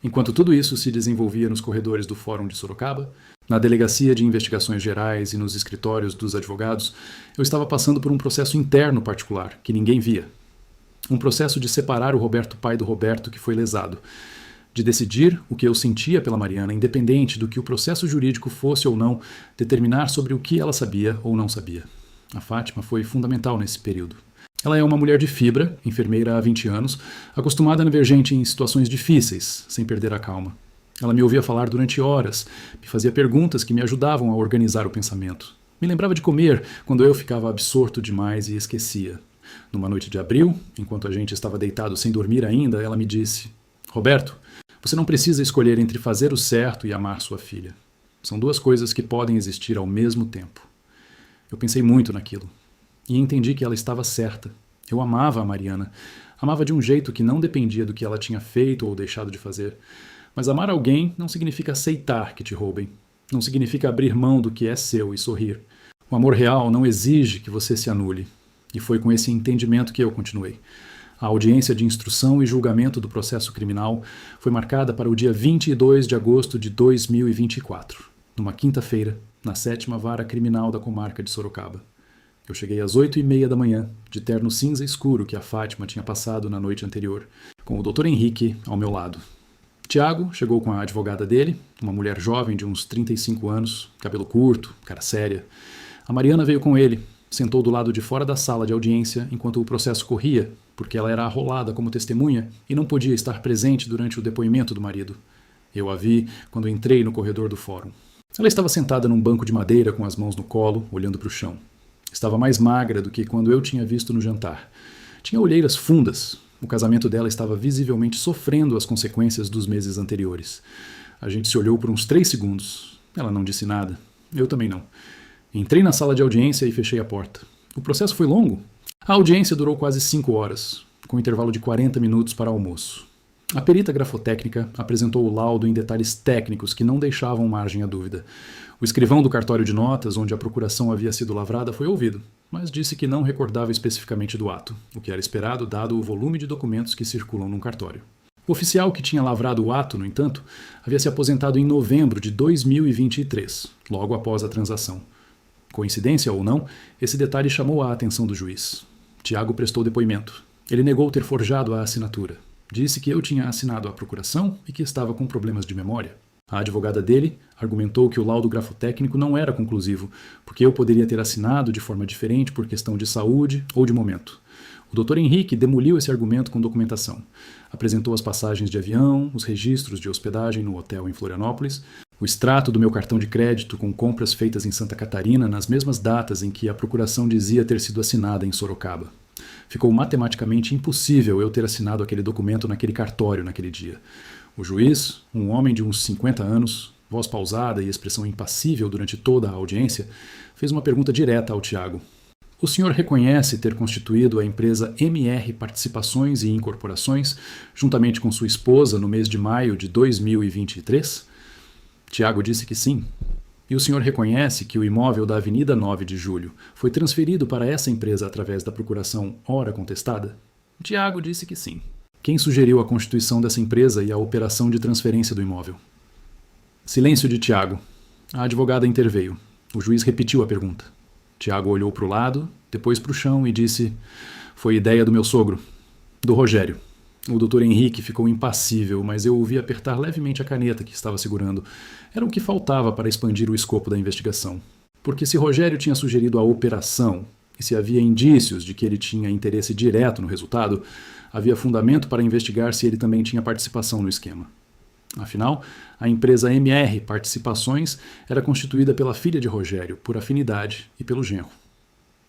Enquanto tudo isso se desenvolvia nos corredores do Fórum de Sorocaba, na Delegacia de Investigações Gerais e nos escritórios dos advogados, eu estava passando por um processo interno particular, que ninguém via. Um processo de separar o Roberto pai do Roberto que foi lesado, de decidir o que eu sentia pela Mariana, independente do que o processo jurídico fosse ou não determinar sobre o que ela sabia ou não sabia. A Fátima foi fundamental nesse período. Ela é uma mulher de fibra, enfermeira há 20 anos, acostumada a navegar gente em situações difíceis, sem perder a calma. Ela me ouvia falar durante horas, me fazia perguntas que me ajudavam a organizar o pensamento. Me lembrava de comer quando eu ficava absorto demais e esquecia. Numa noite de abril, enquanto a gente estava deitado sem dormir ainda, ela me disse: Roberto, você não precisa escolher entre fazer o certo e amar sua filha. São duas coisas que podem existir ao mesmo tempo. Eu pensei muito naquilo e entendi que ela estava certa. Eu amava a Mariana. Amava de um jeito que não dependia do que ela tinha feito ou deixado de fazer. Mas amar alguém não significa aceitar que te roubem. Não significa abrir mão do que é seu e sorrir. O amor real não exige que você se anule. E foi com esse entendimento que eu continuei. A audiência de instrução e julgamento do processo criminal foi marcada para o dia 22 de agosto de 2024, numa quinta-feira, na 7ª Vara Criminal da Comarca de Sorocaba. Eu cheguei às 8h30 da manhã, de terno cinza escuro que a Fátima tinha passado na noite anterior, com o Dr. Henrique ao meu lado. Tiago chegou com a advogada dele, uma mulher jovem de uns 35 anos, cabelo curto, cara séria. A Mariana veio com ele, sentou do lado de fora da sala de audiência enquanto o processo corria, porque ela era arrolada como testemunha e não podia estar presente durante o depoimento do marido. Eu a vi quando entrei no corredor do fórum. Ela estava sentada num banco de madeira com as mãos no colo, olhando para o chão. Estava mais magra do que quando eu tinha visto no jantar. Tinha olheiras fundas. O casamento dela estava visivelmente sofrendo as consequências dos meses anteriores. A gente se olhou por uns 3 segundos. Ela não disse nada. Eu também não. Entrei na sala de audiência e fechei a porta. O processo foi longo. A audiência durou quase 5 horas, com intervalo de 40 minutos para almoço. A perita grafotécnica apresentou o laudo em detalhes técnicos que não deixavam margem à dúvida. O escrivão do cartório de notas, onde a procuração havia sido lavrada, foi ouvido, mas disse que não recordava especificamente do ato, o que era esperado dado o volume de documentos que circulam num cartório. O oficial que tinha lavrado o ato, no entanto, havia se aposentado em novembro de 2023, logo após a transação. Coincidência ou não, esse detalhe chamou a atenção do juiz. Tiago prestou depoimento. Ele negou ter forjado a assinatura. Disse que eu tinha assinado a procuração e que estava com problemas de memória. A advogada dele argumentou que o laudo grafotécnico não era conclusivo, porque eu poderia ter assinado de forma diferente por questão de saúde ou de momento. O Dr. Henrique demoliu esse argumento com documentação. Apresentou as passagens de avião, os registros de hospedagem no hotel em Florianópolis, o extrato do meu cartão de crédito com compras feitas em Santa Catarina nas mesmas datas em que a procuração dizia ter sido assinada em Sorocaba. Ficou matematicamente impossível eu ter assinado aquele documento naquele cartório naquele dia. O juiz, um homem de uns 50 anos, voz pausada e expressão impassível durante toda a audiência, fez uma pergunta direta ao Tiago. O senhor reconhece ter constituído a empresa MR Participações e Incorporações, juntamente com sua esposa, no mês de maio de 2023? Tiago disse que sim. E o senhor reconhece que o imóvel da Avenida 9 de Julho foi transferido para essa empresa através da procuração ora contestada? Tiago disse que sim. Quem sugeriu a constituição dessa empresa e a operação de transferência do imóvel? Silêncio de Tiago. A advogada interveio. O juiz repetiu a pergunta. Tiago olhou para o lado, depois para o chão e disse: foi ideia do meu sogro, do Rogério. O doutor Henrique ficou impassível, mas eu ouvi apertar levemente a caneta que estava segurando. Era o que faltava para expandir o escopo da investigação. Porque se Rogério tinha sugerido a operação, e se havia indícios de que ele tinha interesse direto no resultado, havia fundamento para investigar se ele também tinha participação no esquema. Afinal, a empresa MR Participações era constituída pela filha de Rogério, por afinidade, e pelo genro.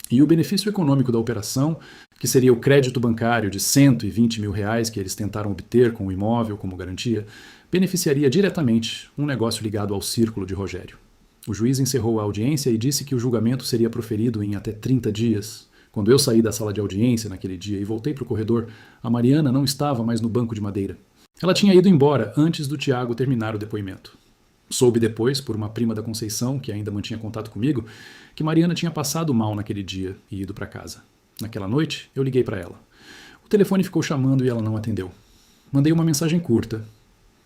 E o benefício econômico da operação, que seria o crédito bancário de R$120 mil que eles tentaram obter com o imóvel como garantia, beneficiaria diretamente um negócio ligado ao círculo de Rogério. O juiz encerrou a audiência e disse que o julgamento seria proferido em até 30 dias. Quando eu saí da sala de audiência naquele dia e voltei para o corredor, a Mariana não estava mais no banco de madeira. Ela tinha ido embora antes do Tiago terminar o depoimento. Soube depois, por uma prima da Conceição, que ainda mantinha contato comigo, que Mariana tinha passado mal naquele dia e ido para casa. Naquela noite, eu liguei para ela. O telefone ficou chamando e ela não atendeu. Mandei uma mensagem curta.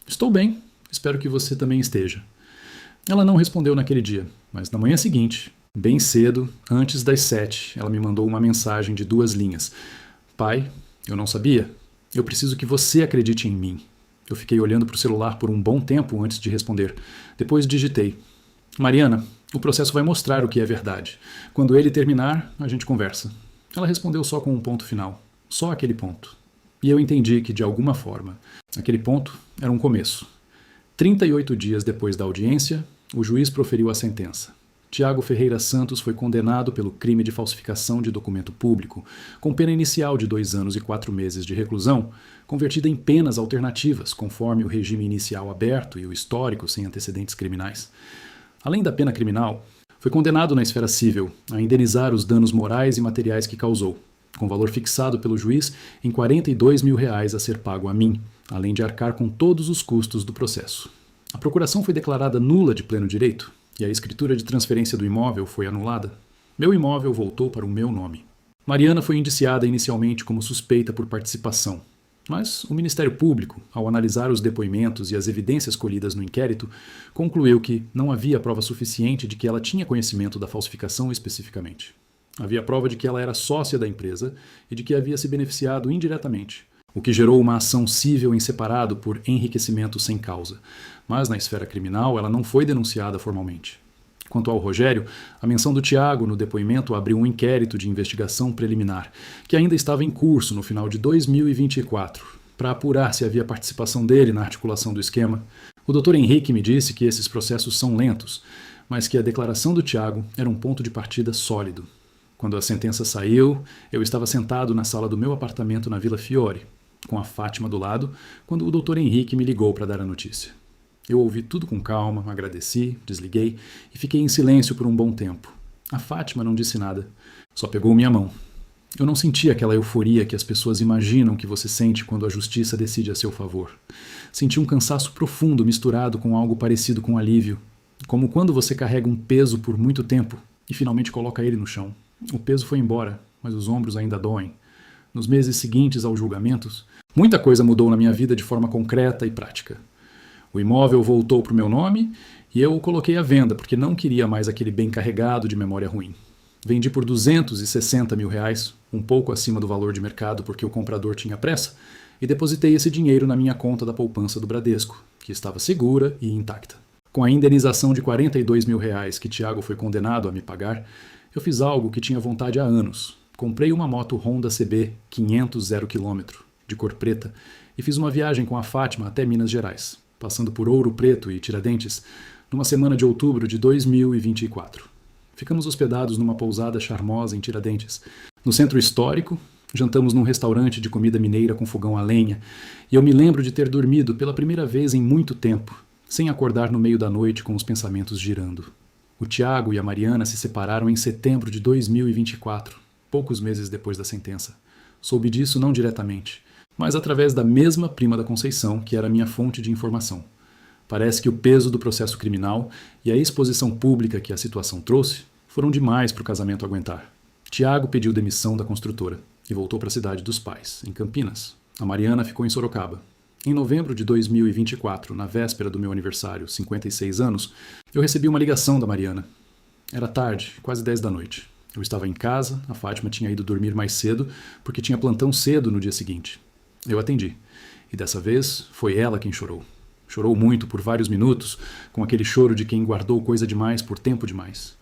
Estou bem, espero que você também esteja. Ela não respondeu naquele dia, mas na manhã seguinte, bem cedo, antes das 7, ela me mandou uma mensagem de 2 linhas. Pai, eu não sabia. Eu preciso que você acredite em mim. Eu fiquei olhando para o celular por um bom tempo antes de responder. Depois digitei. Mariana, o processo vai mostrar o que é verdade. Quando ele terminar, a gente conversa. Ela respondeu só com um ponto final. Só aquele ponto. E eu entendi que, de alguma forma, aquele ponto era um começo. 38 dias depois da audiência, o juiz proferiu a sentença. Tiago Ferreira Santos foi condenado pelo crime de falsificação de documento público, com pena inicial de 2 anos e 4 meses de reclusão, convertida em penas alternativas, conforme o regime inicial aberto e o histórico sem antecedentes criminais. Além da pena criminal, foi condenado na esfera civil a indenizar os danos morais e materiais que causou, com valor fixado pelo juiz em R$42 mil a ser pago a mim, além de arcar com todos os custos do processo. A procuração foi declarada nula de pleno direito, e a escritura de transferência do imóvel foi anulada. Meu imóvel voltou para o meu nome. Mariana foi indiciada inicialmente como suspeita por participação, mas o Ministério Público, ao analisar os depoimentos e as evidências colhidas no inquérito, concluiu que não havia prova suficiente de que ela tinha conhecimento da falsificação especificamente. Havia prova de que ela era sócia da empresa e de que havia se beneficiado indiretamente, o que gerou uma ação cível em separado por enriquecimento sem causa. Mas na esfera criminal ela não foi denunciada formalmente. Quanto ao Rogério, a menção do Tiago no depoimento abriu um inquérito de investigação preliminar, que ainda estava em curso no final de 2024, para apurar se havia participação dele na articulação do esquema. O Dr. Henrique me disse que esses processos são lentos, mas que a declaração do Tiago era um ponto de partida sólido. Quando a sentença saiu, eu estava sentado na sala do meu apartamento na Vila Fiore, com a Fátima do lado, quando o Dr. Henrique me ligou para dar a notícia. Eu ouvi tudo com calma, agradeci, desliguei e fiquei em silêncio por um bom tempo. A Fátima não disse nada, só pegou minha mão. Eu não senti aquela euforia que as pessoas imaginam que você sente quando a justiça decide a seu favor. Senti um cansaço profundo misturado com algo parecido com alívio, como quando você carrega um peso por muito tempo e finalmente coloca ele no chão. O peso foi embora, mas os ombros ainda doem. Nos meses seguintes aos julgamentos, muita coisa mudou na minha vida de forma concreta e prática. O imóvel voltou para o meu nome e eu o coloquei à venda porque não queria mais aquele bem carregado de memória ruim. Vendi por R$260 mil, um pouco acima do valor de mercado porque o comprador tinha pressa, e depositei esse dinheiro na minha conta da poupança do Bradesco, que estava segura e intacta. Com a indenização de R$42 mil que Tiago foi condenado a me pagar, eu fiz algo que tinha vontade há anos. Comprei uma moto Honda CB 500 0 km, de cor preta, e fiz uma viagem com a Fátima até Minas Gerais, passando por Ouro Preto e Tiradentes, numa semana de outubro de 2024. Ficamos hospedados numa pousada charmosa em Tiradentes, no centro histórico, Jantamos num restaurante de comida mineira com fogão a lenha, e eu me lembro de ter dormido pela primeira vez em muito tempo, sem acordar no meio da noite com os pensamentos girando. O Tiago e a Mariana se separaram em setembro de 2024, poucos meses depois da sentença. Soube disso não diretamente, mas através da mesma prima da Conceição, que era minha fonte de informação. Parece que o peso do processo criminal e a exposição pública que a situação trouxe foram demais para o casamento aguentar. Tiago pediu demissão da construtora e voltou para a cidade dos pais, em Campinas. A Mariana ficou em Sorocaba. Em novembro de 2024, na véspera do meu aniversário, 56 anos, eu recebi uma ligação da Mariana. Era tarde, quase 10 da noite. Eu estava em casa, a Fátima tinha ido dormir mais cedo porque tinha plantão cedo no dia seguinte. Eu atendi, e dessa vez foi ela quem chorou. Chorou muito por vários minutos, com aquele choro de quem guardou coisa demais por tempo demais.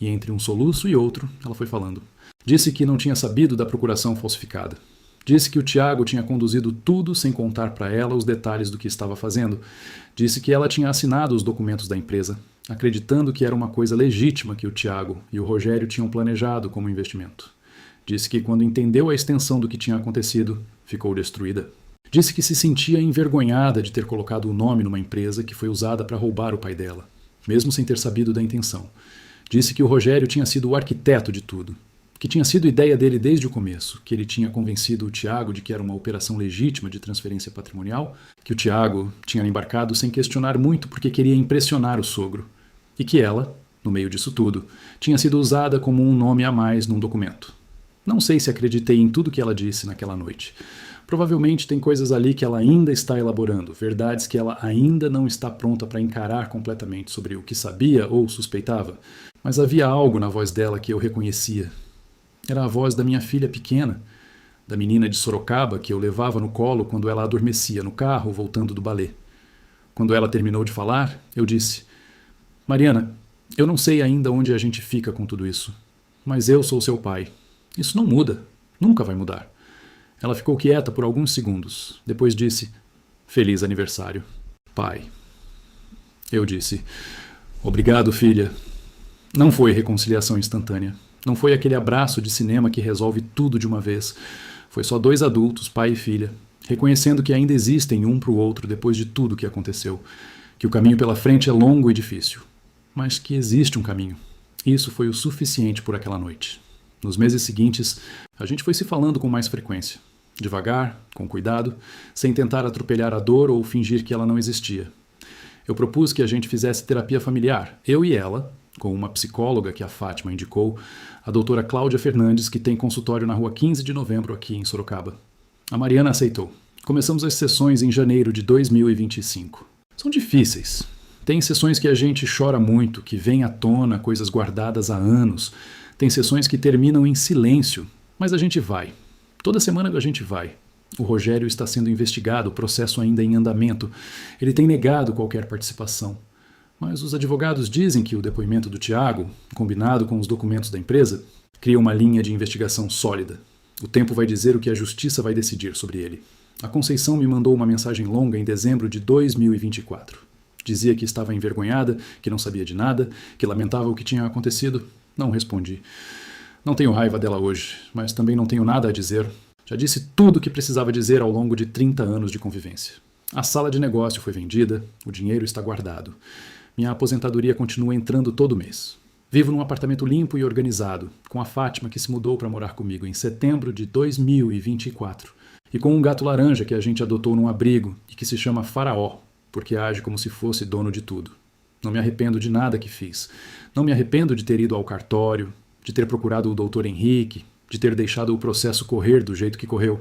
E entre um soluço e outro, ela foi falando. Disse que não tinha sabido da procuração falsificada. Disse que o Tiago tinha conduzido tudo sem contar para ela os detalhes do que estava fazendo. Disse que ela tinha assinado os documentos da empresa, acreditando que era uma coisa legítima que o Tiago e o Rogério tinham planejado como investimento. Disse que quando entendeu a extensão do que tinha acontecido, ficou destruída. Disse que se sentia envergonhada de ter colocado o nome numa empresa que foi usada para roubar o pai dela, mesmo sem ter sabido da intenção. Disse que o Rogério tinha sido o arquiteto de tudo, que tinha sido ideia dele desde o começo, que ele tinha convencido o Tiago de que era uma operação legítima de transferência patrimonial, que o Tiago tinha embarcado sem questionar muito porque queria impressionar o sogro, e que ela, no meio disso tudo, tinha sido usada como um nome a mais num documento. Não sei se acreditei em tudo que ela disse naquela noite. Provavelmente tem coisas ali que ela ainda está elaborando, verdades que ela ainda não está pronta para encarar completamente sobre o que sabia ou suspeitava. Mas havia algo na voz dela que eu reconhecia. Era a voz da minha filha pequena, da menina de Sorocaba que eu levava no colo quando ela adormecia no carro voltando do balé. Quando ela terminou de falar, eu disse: Mariana, eu não sei ainda onde a gente fica com tudo isso, mas eu sou seu pai. Isso não muda, nunca vai mudar. Ela ficou quieta por alguns segundos. Depois disse: Feliz aniversário, pai. Eu disse: Obrigado, filha. Não foi reconciliação instantânea. Não foi aquele abraço de cinema que resolve tudo de uma vez. Foi só dois adultos, pai e filha, reconhecendo que ainda existem um para o outro depois de tudo que aconteceu. Que o caminho pela frente é longo e difícil. Mas que existe um caminho. Isso foi o suficiente por aquela noite. Nos meses seguintes, a gente foi se falando com mais frequência. Devagar, com cuidado, sem tentar atropelhar a dor ou fingir que ela não existia. Eu propus que a gente fizesse terapia familiar, eu e ela, com uma psicóloga que a Fátima indicou, a doutora Cláudia Fernandes, que tem consultório na rua 15 de novembro aqui em Sorocaba. A Mariana aceitou. Começamos as sessões em janeiro de 2025. São difíceis. Tem sessões que a gente chora muito, que vem à tona coisas guardadas há anos. Tem sessões que terminam em silêncio, mas a gente vai. Toda semana a gente vai. O Rogério está sendo investigado, o processo ainda em andamento. Ele tem negado qualquer participação. Mas os advogados dizem que o depoimento do Tiago, combinado com os documentos da empresa, cria uma linha de investigação sólida. O tempo vai dizer o que a justiça vai decidir sobre ele. A Conceição me mandou uma mensagem longa em dezembro de 2024. Dizia que estava envergonhada, que não sabia de nada, que lamentava o que tinha acontecido. Não respondi. Não tenho raiva dela hoje, mas também não tenho nada a dizer. Já disse tudo o que precisava dizer ao longo de 30 anos de convivência. A sala de negócio foi vendida, o dinheiro está guardado. Minha aposentadoria continua entrando todo mês. Vivo num apartamento limpo e organizado, com a Fátima que se mudou para morar comigo em setembro de 2024, e com um gato laranja que a gente adotou num abrigo e que se chama Faraó, porque age como se fosse dono de tudo. Não me arrependo de nada que fiz. Não me arrependo de ter ido ao cartório, de ter procurado o doutor Henrique, de ter deixado o processo correr do jeito que correu.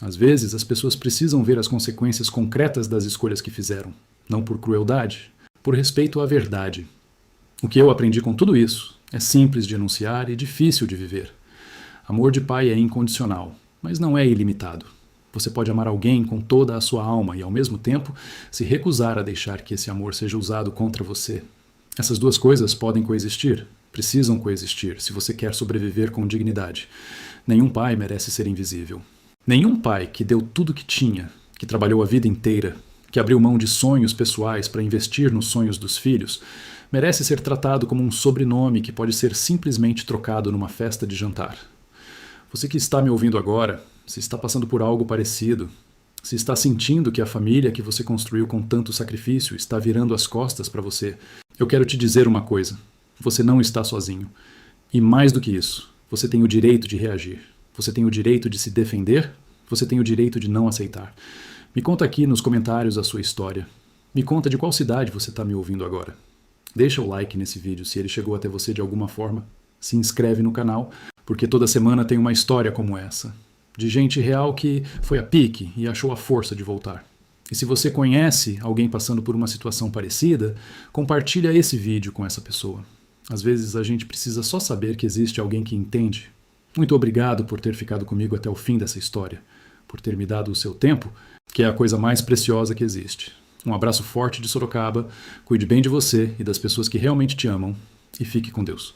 Às vezes, as pessoas precisam ver as consequências concretas das escolhas que fizeram, não por crueldade, por respeito à verdade. O que eu aprendi com tudo isso é simples de enunciar e difícil de viver. Amor de pai é incondicional, mas não é ilimitado. Você pode amar alguém com toda a sua alma e, ao mesmo tempo, se recusar a deixar que esse amor seja usado contra você. Essas duas coisas podem coexistir, precisam coexistir, se você quer sobreviver com dignidade. Nenhum pai merece ser invisível. Nenhum pai que deu tudo que tinha, que trabalhou a vida inteira, que abriu mão de sonhos pessoais para investir nos sonhos dos filhos, merece ser tratado como um sobrenome que pode ser simplesmente trocado numa festa de jantar. Você que está me ouvindo agora, se está passando por algo parecido, se está sentindo que a família que você construiu com tanto sacrifício está virando as costas para você, eu quero te dizer uma coisa: você não está sozinho. E mais do que isso, você tem o direito de reagir. Você tem o direito de se defender, você tem o direito de não aceitar. Me conta aqui nos comentários a sua história. Me conta de qual cidade você está me ouvindo agora. Deixa o like nesse vídeo se ele chegou até você de alguma forma. Se inscreve no canal, porque toda semana tem uma história como essa. De gente real que foi a pique e achou a força de voltar. E se você conhece alguém passando por uma situação parecida, compartilha esse vídeo com essa pessoa. Às vezes a gente precisa só saber que existe alguém que entende. Muito obrigado por ter ficado comigo até o fim dessa história, por ter me dado o seu tempo, que é a coisa mais preciosa que existe. Um abraço forte de Sorocaba, cuide bem de você e das pessoas que realmente te amam, e fique com Deus.